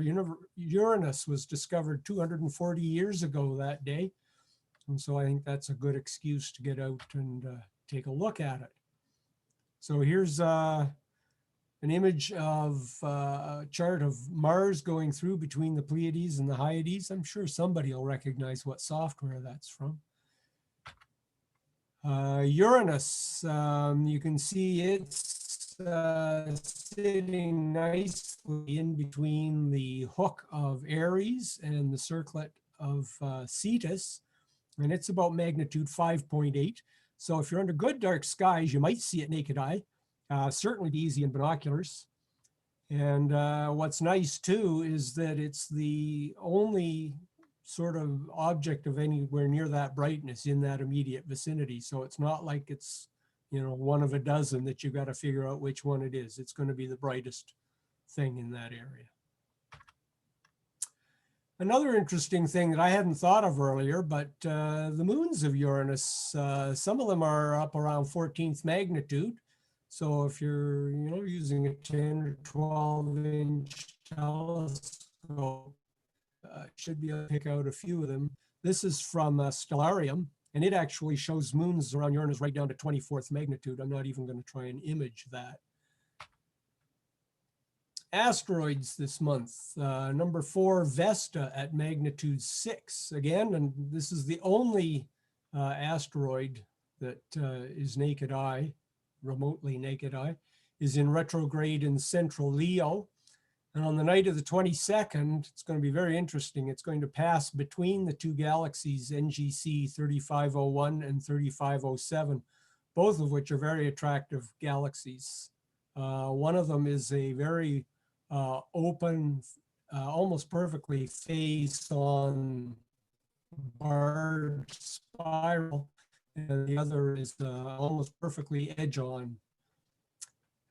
Uranus was discovered 240 years ago that day. And so I think that's a good excuse to get out and take a look at it. So here's an image of a chart of Mars going through between the Pleiades and the Hyades. I'm sure somebody will recognize what software that's from. Uranus, you can see it's sitting nicely in between the hook of Aries and the circlet of Cetus, and it's about magnitude 5.8. So if you're under good dark skies, you might see it naked eye. Certainly be easy in binoculars. And what's nice too is that it's the only sort of object of anywhere near that brightness in that immediate vicinity. So it's not like it's, you know, one of a dozen that you've got to figure out which one it is. It's going to be the brightest thing in that area. Another interesting thing that I hadn't thought of earlier, but the moons of Uranus, some of them are up around 14th magnitude. So if you're, you know, using a 10 or 12 inch telescope, should be able to pick out a few of them. This is from Stellarium, and it actually shows moons around Uranus right down to 24th magnitude. I'm not even going to try and image that. Asteroids this month, number 4, Vesta at magnitude 6 again, and this is the only asteroid that is naked eye, remotely naked eye, is in retrograde in central Leo. And on the night of the 22nd, it's going to be very interesting. It's going to pass between the two galaxies, NGC 3501 and 3507, both of which are very attractive galaxies. One of them is a very open, almost perfectly face-on barred spiral, and the other is almost perfectly edge-on.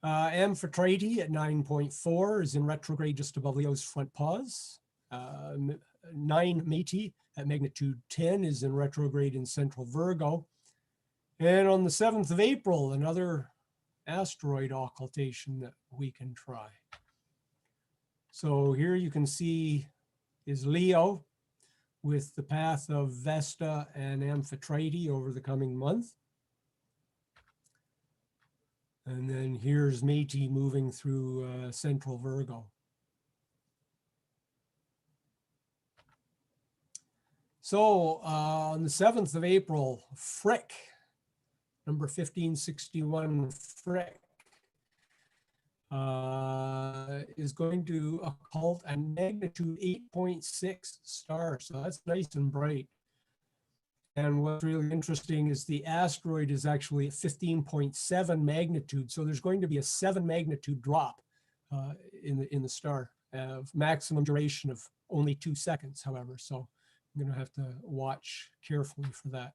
Amphitrite at 9.4 is in retrograde just above Leo's front paws. 9 Métis at magnitude 10 is in retrograde in central Virgo. And on the 7th of April, another asteroid occultation that we can try. So here you can see is Leo with the path of Vesta and Amphitrite over the coming month. And then here's Métis moving through central Virgo. So on the 7th of April, Frick, number 1561 Frick, is going to occult a magnitude 8.6 star. So that's nice and bright. And what's really interesting is the asteroid is actually at 15.7 magnitude. So there's going to be a 7 magnitude drop in the star, maximum duration of only 2 seconds, however. So I'm going to have to watch carefully for that.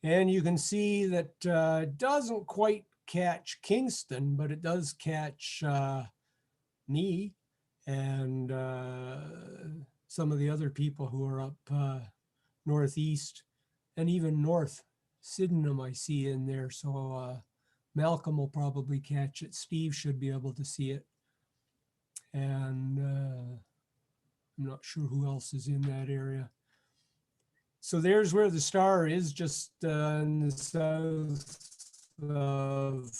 And you can see that it doesn't quite catch Kingston, but it does catch me and some of the other people who are up northeast and even north. Sydenham I see in there, so Malcolm will probably catch it. Steve should be able to see it, and I'm not sure who else is in that area. So there's where the star is, just in the south of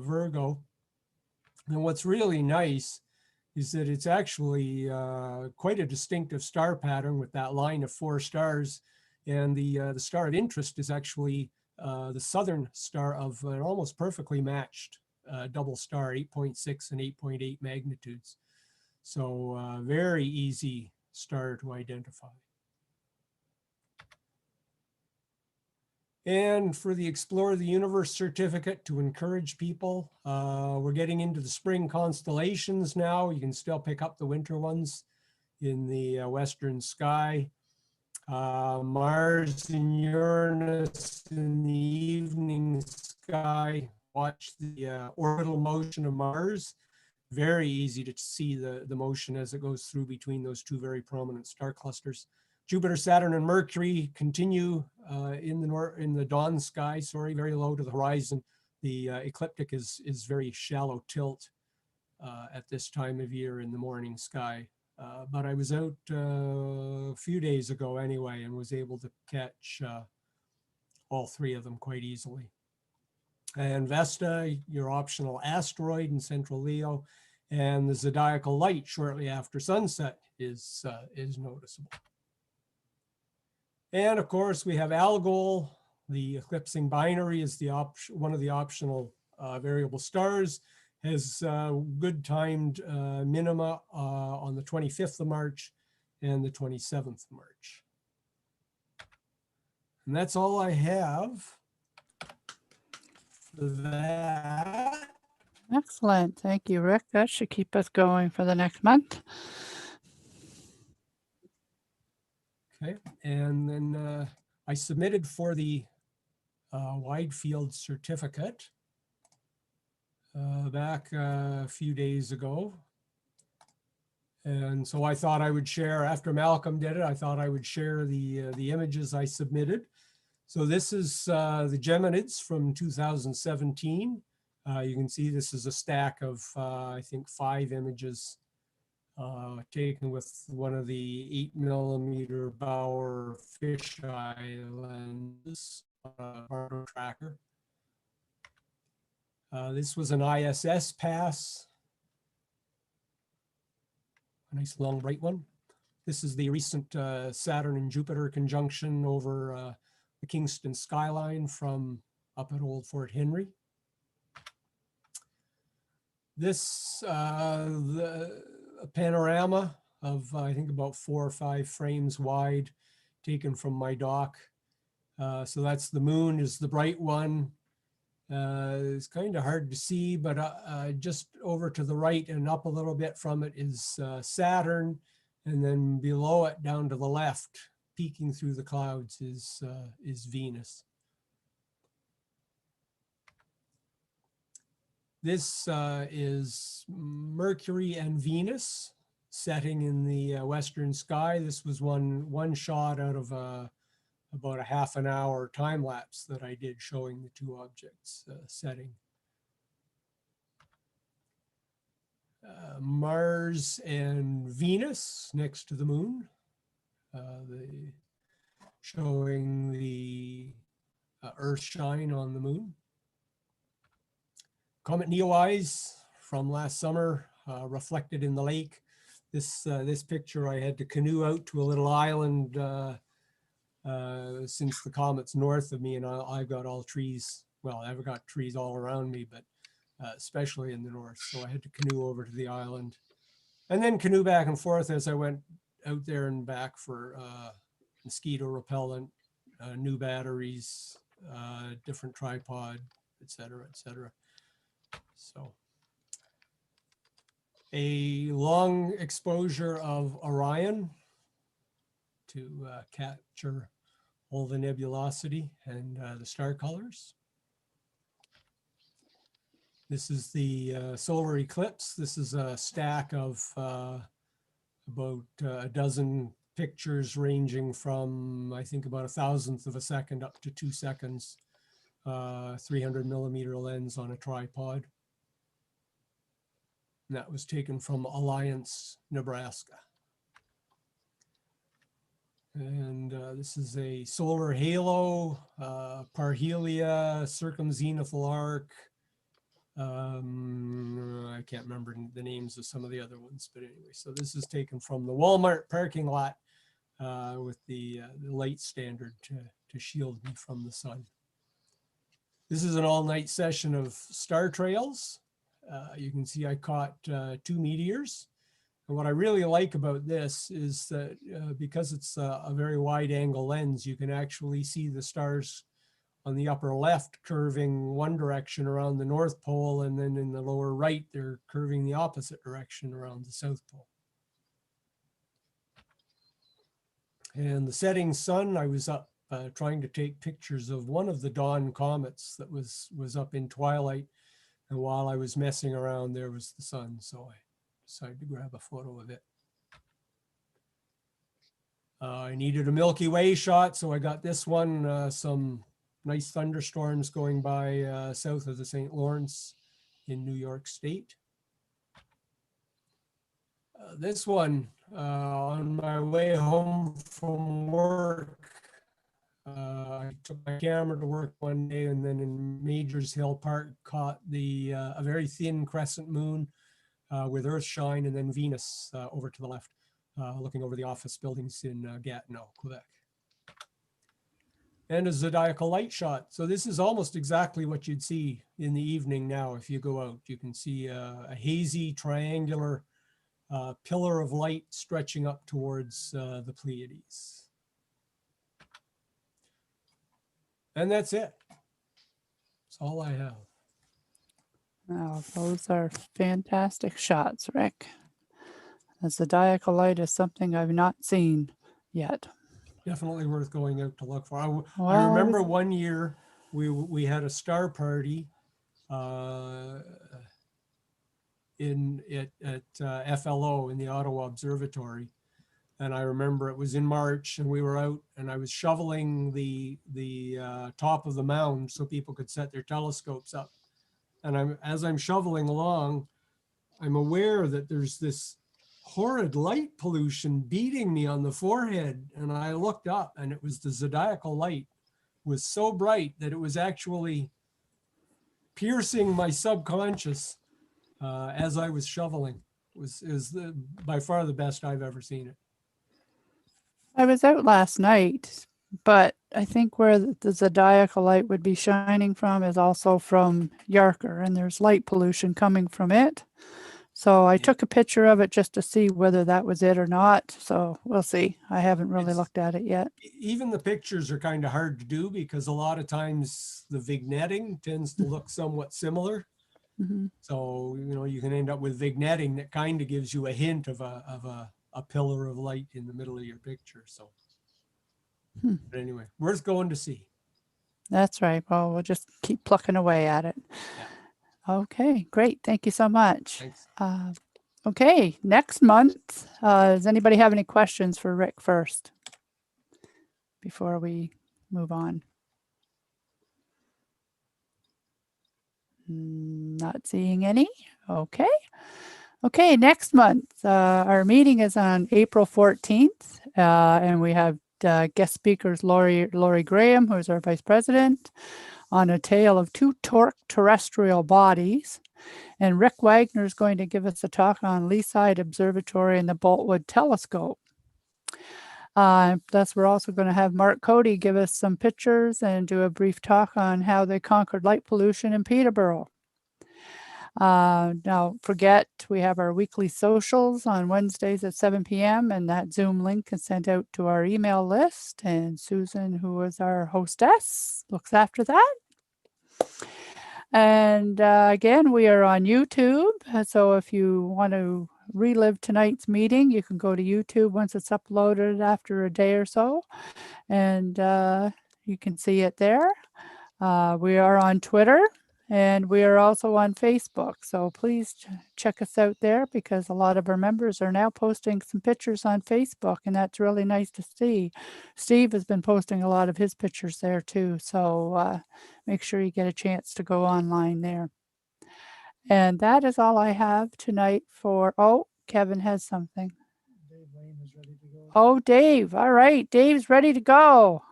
Virgo. And what's really nice is that it's actually quite a distinctive star pattern with that line of 4 stars. And the star of interest is actually the southern star of an almost perfectly matched double star, 8.6 and 8.8 magnitudes. So very easy star to identify. And for the Explore the Universe certificate to encourage people, we're getting into the spring constellations now. You can still pick up the winter ones in the western sky. Mars and Uranus in the evening sky. Watch the orbital motion of Mars. Very easy to see the motion as it goes through between those two very prominent star clusters. Jupiter, Saturn, and Mercury continue in the dawn sky, sorry, very low to the horizon. The ecliptic is very shallow tilt at this time of year in the morning sky. But I was out a few days ago anyway and was able to catch all three of them quite easily. And Vesta, your optional asteroid in central Leo, and the zodiacal light shortly after sunset is noticeable. And of course, we have Algol. The eclipsing binary is one of the optional variable stars. Has good timed minima on the 25th of March and the 27th of March. And that's all I have for that. Excellent. Thank you, Rick. That should keep us going for the next month. Okay, and then I submitted for the wide field certificate back a few days ago. And so I thought I would share, after Malcolm did it, I thought I would share the images I submitted. So this is the Geminids from 2017. You can see this is a stack of, I think, 5 images taken with one of the 8mm Bauer fisheye lens tracker. This was an ISS pass, a nice long bright one. This is the recent Saturn and Jupiter conjunction over the Kingston skyline from up at Old Fort Henry. This, a panorama of, I think, about 4 or 5 frames wide, taken from my dock. So that's the moon is the bright one. It's kind of hard to see, but just over to the right and up a little bit from it is Saturn. And then below it, down to the left, peeking through the clouds is Venus. This is Mercury and Venus setting in the western sky. This was one shot out of about a half an hour time lapse that I did showing the 2 objects setting. Mars and Venus next to the moon, showing the Earth shine on the moon. Comet Neowise from last summer, reflected in the lake. This picture, I had to canoe out to a little island since the comet's north of me, and I've got all trees. Well, I've got trees all around me, but especially in the north. So I had to canoe over to the island and then canoe back and forth as I went out there and back for mosquito repellent, new batteries, different tripod, et cetera, et cetera. So a long exposure of Orion to capture all the nebulosity and the star colors. This is the solar eclipse. This is a stack of about a dozen pictures ranging from, I think, about 1/1000th of a second up to 2 seconds. 300mm lens on a tripod. And that was taken from Alliance, Nebraska. And this is a solar halo, parhelia, circumzenithal arc. I can't remember the names of some of the other ones, but anyway, so this is taken from the Walmart parking lot with the light standard to shield me from the sun. This is an all-night session of star trails. You can see I caught 2 meteors. And what I really like about this is that because it's a very wide angle lens, you can actually see the stars on the upper left curving one direction around the North Pole, and then in the lower right, they're curving the opposite direction around the South Pole. And the setting sun, I was up trying to take pictures of one of the dawn comets that was up in twilight. And while I was messing around, there was the sun. So I decided to grab a photo of it. I needed a Milky Way shot, so I got this one, some nice thunderstorms going by south of the St. Lawrence in New York State. This one, on my way home from work, I took my camera to work one day, and then in Majors Hill Park caught a very thin crescent moon with Earth shine, and then Venus over to the left, looking over the office buildings in Gatineau, Quebec. And a zodiacal light shot. So this is almost exactly what you'd see in the evening now if you go out. You can see a hazy triangular pillar of light stretching up towards the Pleiades. And that's it. That's all I have. Wow, those are fantastic shots, Rick. The zodiacal light is something I've not seen yet. Definitely worth going out to look for. I Well, remember one year we had a star party at FLO in the Ottawa Observatory. And I remember it was in March, and we were out, and I was shoveling the top of the mound so people could set their telescopes up. And as I'm shoveling along, I'm aware that there's this horrid light pollution beating me on the forehead. And I looked up, and it was the zodiacal light was so bright that it was actually piercing my subconscious as I was shoveling. It was by far the best I've ever seen it. I was out last night, but I think where the zodiacal light would be shining from is also from Yarker, and there's light pollution coming from it. So I took a picture of it just to see whether that was it or not. So we'll see. I haven't really looked at it yet. Even the pictures are kind of hard to do because a lot of times the vignetting tends to look somewhat similar. Mm-hmm. So, you can end up with vignetting that kind of gives you a hint of a pillar of light in the middle of your picture. So but anyway, worth going to see. That's right. Well, we'll just keep plucking away at it. Yeah. Okay, great. Thank you so much. Thanks. Okay, next month, does anybody have any questions for Rick first before we move on? Not seeing any. Okay. Okay, next month, our meeting is on April 14th, and we have guest speakers Lori Graham, who is our vice president, on a tale of two terrestrial bodies. And Rick Wagner is going to give us a talk on Leaside Observatory and the Boltwood Telescope. Plus, we're also going to have Mark Cody give us some pictures and do a brief talk on how they conquered light pollution in Peterborough. Now, forget, we have our weekly socials on Wednesdays at 7 p.m. and that Zoom link is sent out to our email list. And Susan, who is our hostess, looks after that. And again, we are on YouTube. So if you want to relive tonight's meeting, you can go to YouTube once it's uploaded after a day or so. And you can see it there. We are on Twitter. And we are also on Facebook. So please check us out there because a lot of our members are now posting some pictures on Facebook, and that's really nice to see. Steve has been posting a lot of his pictures there too. So make sure you get a chance to go online there. And that is all I have tonight for, Kevin has something. Dave Lane is ready to go. Oh, Dave. All right. Dave's ready to go.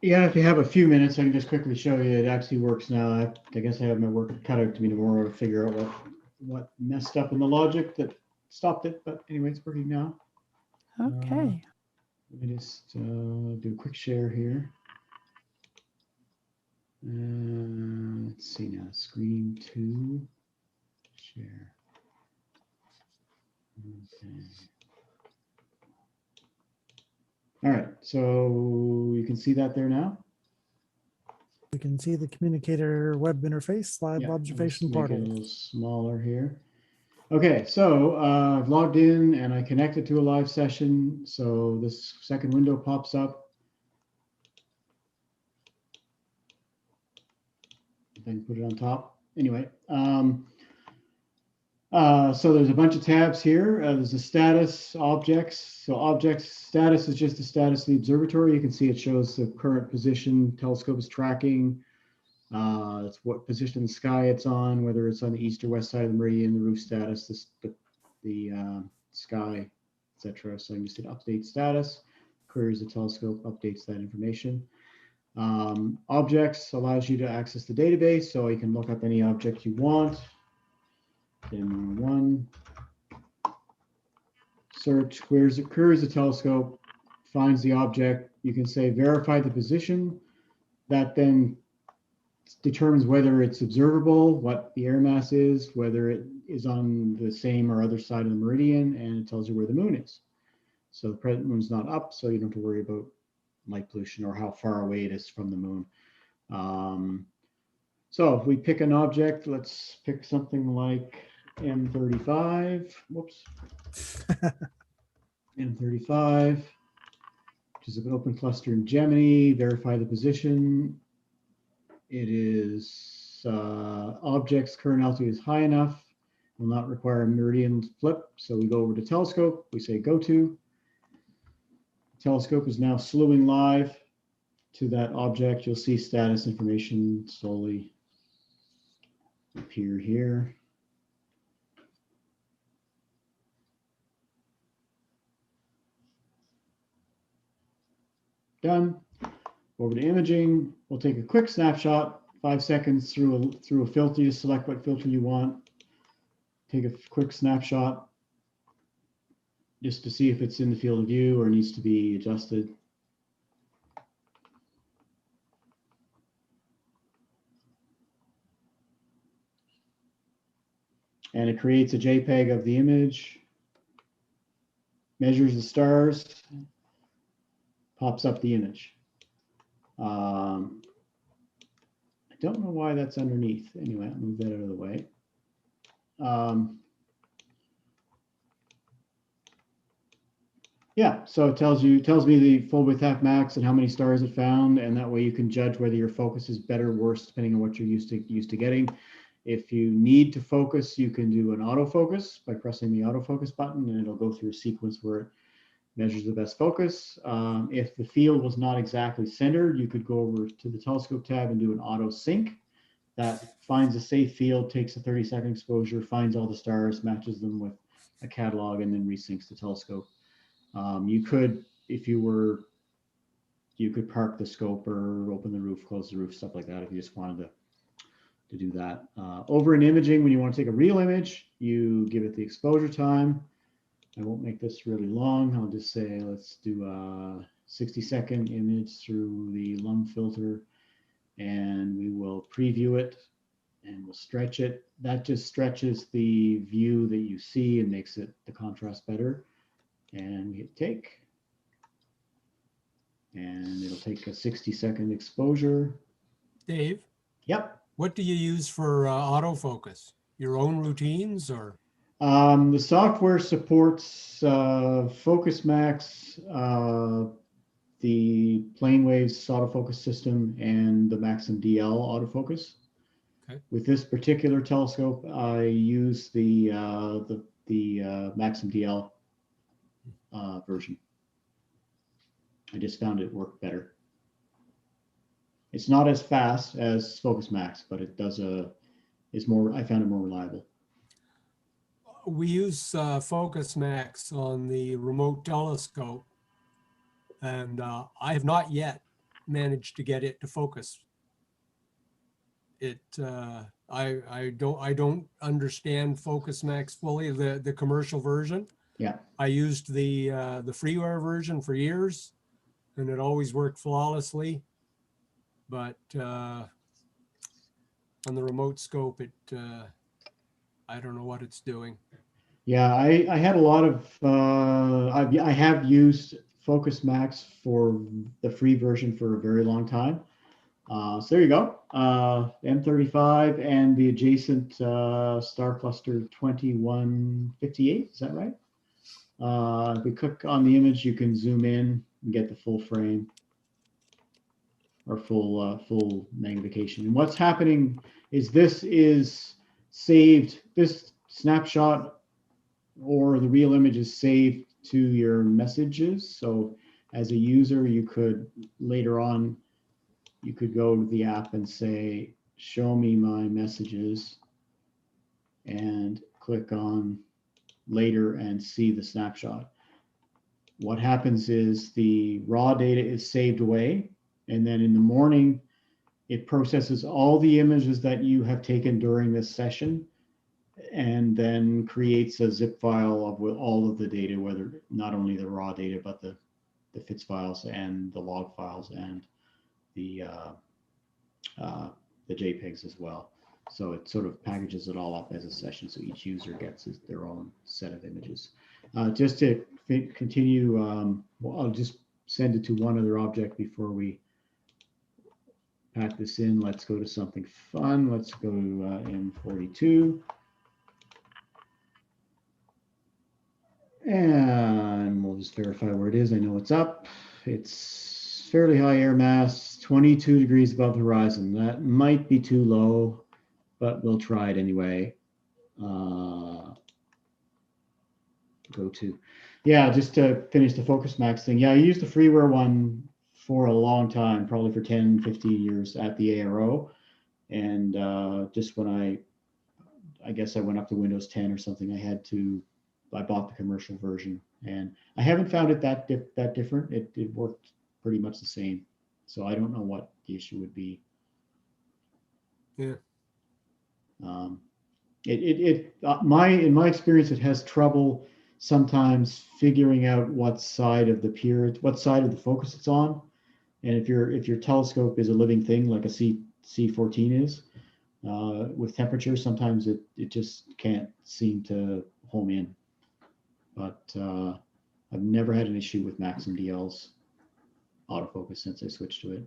Yeah, if you have a few minutes, I can just quickly show you. It actually works now. I guess I have my work cut out to me tomorrow to figure out what messed up in the logic that stopped it, but anyway, it's working now. Okay. Let me just do a quick share here. Let's see now, screen 2, share. Okay. All right, so you can see that there now. We can see the communicator web interface, live Yeah, observation let's make it a portal. little smaller here. Okay, so I've logged in and I connected to a live session. So this second window pops up. If I can put it on top. Anyway, so there's a bunch of tabs here. There's the status, objects. So objects status is just the status of the observatory. You can see it shows the current position telescope is tracking. It's what position in the sky it's on, whether it's on the east or west side of the meridian, the roof status, the sky, etc. So you just hit update status, queries the telescope, updates that information. Objects allows you to access the database, so you can look up any object you want. Then one, search, queries the telescope, finds the object. You can say verify the position. That then determines whether it's observable, what the air mass is, whether it is on the same or other side of the meridian, and it tells you where the moon is. So the present moon's not up, so you don't have to worry about light pollution or how far away it is from the moon. So if we pick an object, let's pick something like M35. Whoops. M35, which is an open cluster in Gemini. Verify the position. It is object's current altitude is high enough, will not require a meridian flip. So we go over to telescope, we say go to. Telescope is now slewing live to that object. You'll see status information slowly appear here. Done. Over to imaging, we'll take a quick snapshot, 5 seconds through a filter. You select what filter you want. Take a quick snapshot just to see if it's in the field of view or needs to be adjusted. And it creates a JPEG of the image, measures the stars, pops up the image. I don't know why that's underneath. Anyway, I'll move that out of the way. Yeah, so it tells me the full width half max and how many stars it found, and that way you can judge whether your focus is better or worse depending on what you're used to getting. If you need to focus, you can do an autofocus by pressing the autofocus button, and it'll go through a sequence where it measures the best focus. If the field was not exactly centered, you could go over to the telescope tab and do an auto sync. That finds a safe field, takes a 30-second exposure, finds all the stars, matches them with a catalog, and then resyncs the telescope. You could, if you were, you could park the scope or open the roof, close the roof, stuff like that if you just wanted to do that. Over in imaging, when you want to take a real image, you give it the exposure time. I won't make this really long. I'll just say, let's do a 60-second image through the LUM filter, and we will preview it and we'll stretch it. That just stretches the view that you see and makes it the contrast better. And we hit take. And it'll take a 60-second exposure. Dave? Yep. What do you use for autofocus? Your own routines or? The software supports Focus Max, the Planewaves autofocus system, and the Maxim DL autofocus. Okay. With this particular telescope, I use the Maxim DL version. I just found it worked better. It's not as fast as Focus Max, but it does is more. I found it more reliable. We use Focus Max on the remote telescope, and I have not yet managed to get it to focus. I don't understand Focus Max fully, the commercial version. Yeah. I used the freeware version for years, and it always worked flawlessly. But on the remote scope, I don't know what it's doing. Yeah, I had a lot of, I have used Focus Max for the free version for a very long time. So there you go, M35 and the adjacent star cluster 2158, is that right? If we click on the image, you can zoom in and get the full frame or full magnification. And what's happening is this is saved, this snapshot or the real image is saved to your messages. So as a user, you could later on, you could go to the app and say, show me my messages, and click on later and see the snapshot. What happens is the raw data is saved away, and then in the morning, it processes all the images that you have taken during this session, and then creates a zip file of all of the data, whether not only the raw data, but the FITS files and the log files and the JPEGs as well. So it sort of packages it all up as a session, so each user gets their own set of images. Just to continue, well, I'll just send it to one other object before we pack this in. Let's go to something fun. Let's go to M42. And we'll just verify where it is. I know it's up. It's fairly high air mass, 22 degrees above the horizon. That might be too low, but we'll try it anyway. Go to, yeah, just to finish the Focus Max thing. Yeah, I used the freeware one for a long time, probably for 10, 15 years at the ARO. And just when I guess I went up to Windows 10 or something, I bought the commercial version, and I haven't found it that different. It worked pretty much the same. So I don't know what the issue would be. Yeah. In my experience, it has trouble sometimes figuring out what side of the focus it's on. And if your telescope is a living thing like a C14 is, with temperature, sometimes it just can't seem to home in. But I've never had an issue with Maxim DL's autofocus since I switched to it.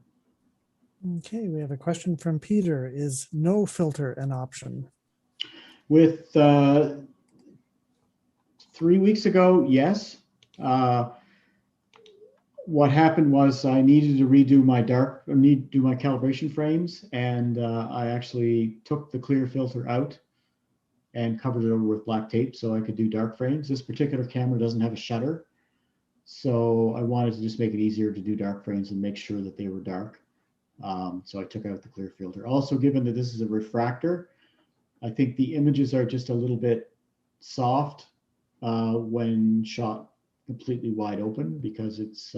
Okay, we have a question from Peter. Is no filter an option? With 3 weeks ago, yes. What happened was I needed to do my calibration frames, and I actually took the clear filter out and covered it over with black tape so I could do dark frames. This particular camera doesn't have a shutter, so I wanted to just make it easier to do dark frames and make sure that they were dark. So I took out the clear filter. Also, given that this is a refractor, I think the images are just a little bit soft when shot completely wide open, because it's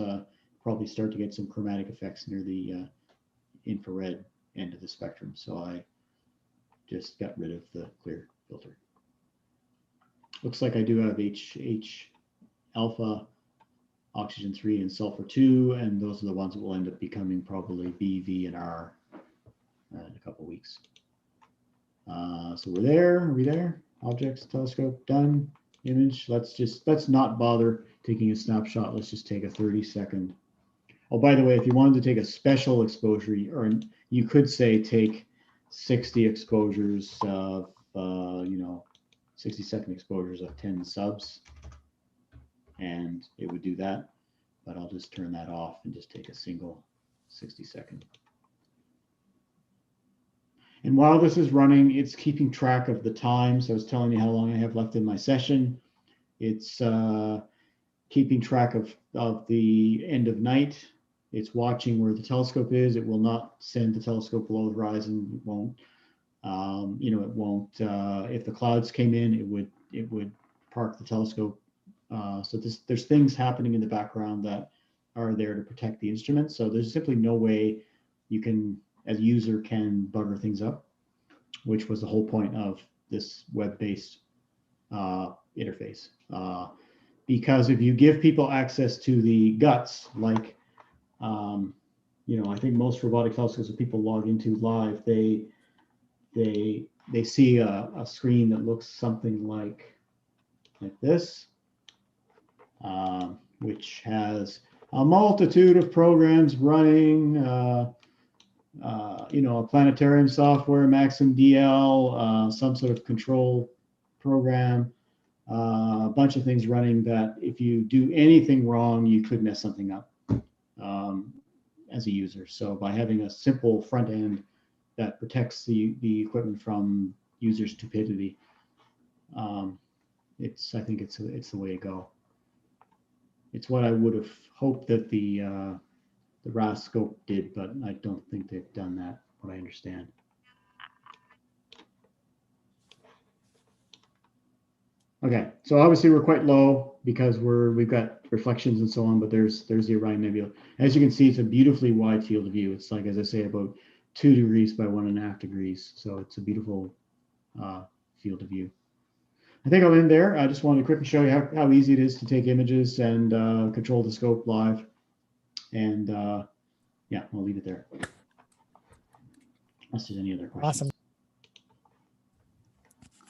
probably start to get some chromatic effects near the infrared end of the spectrum. So I just got rid of the clear filter. Looks like I do have H alpha, oxygen 3, and sulfur 2, and those are the ones that will end up becoming probably B, V, and R in a couple weeks. So we're there. Are we there? Objects, telescope, done. Image. Let's not bother taking a snapshot. Let's just take a 30-second. Oh, by the way, if you wanted to take a special exposure, or you could say take 60 exposures of 60-second exposures of 10 subs, and it would do that. But I'll just turn that off and just take a single 60-second. And while this is running, it's keeping track of the time. So I was telling you how long I have left in my session. It's keeping track of the end of night. It's watching where the telescope is. It will not send the telescope below the horizon. It won't. It won't. If the clouds came in, it would park the telescope. So there's things happening in the background that are there to protect the instrument. So there's simply no way you can, as a user, can bugger things up. which was the whole point of this web-based interface. Because if you give people access to the guts, like, I think most robotic telescopes that people log into live, they see a screen that looks something like this, which has a multitude of programs running, a planetarium software, Maxim DL, some sort of control program, a bunch of things running that if you do anything wrong, you could mess something up as a user. So by having a simple front end that protects the equipment from user stupidity, I think it's the way to go. It's what I would have hoped that the RASC scope did, but I don't think they've done that, what I understand. Okay, so obviously we're quite low because we've got reflections and so on, but there's the Orion Nebula. As you can see, it's a beautifully wide field of view. It's like, as I say, about 2 degrees by 1.5 degrees. So it's a beautiful field of view. I think I'll end there. I just wanted to quickly show you how easy it is to take images and control the scope live. And yeah, I'll leave it there. Unless there's any other questions.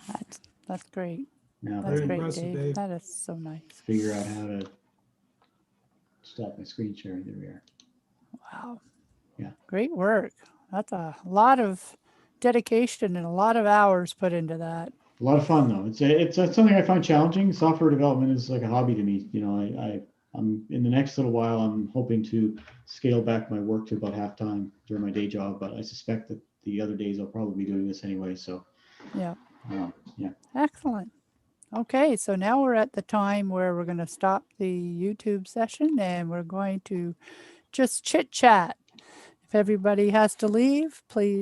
Awesome. That's great. Now, That's Very great, impressive, Dave. Dave. That is so nice. figure out how to stop my screen sharing. There we are. Wow. Yeah. Great work. That's a lot of dedication and a lot of hours put into that. A lot of fun though. It's something I find challenging. Software development is like a hobby to me. I'm in the next little while, I'm hoping to scale back my work to about half time during my day job, but I suspect that the other days I'll probably be doing this anyway. So Yeah. Yeah. Excellent. Okay, so now we're at the time where we're going to stop the YouTube session and we're going to just chit chat. If everybody has to leave, please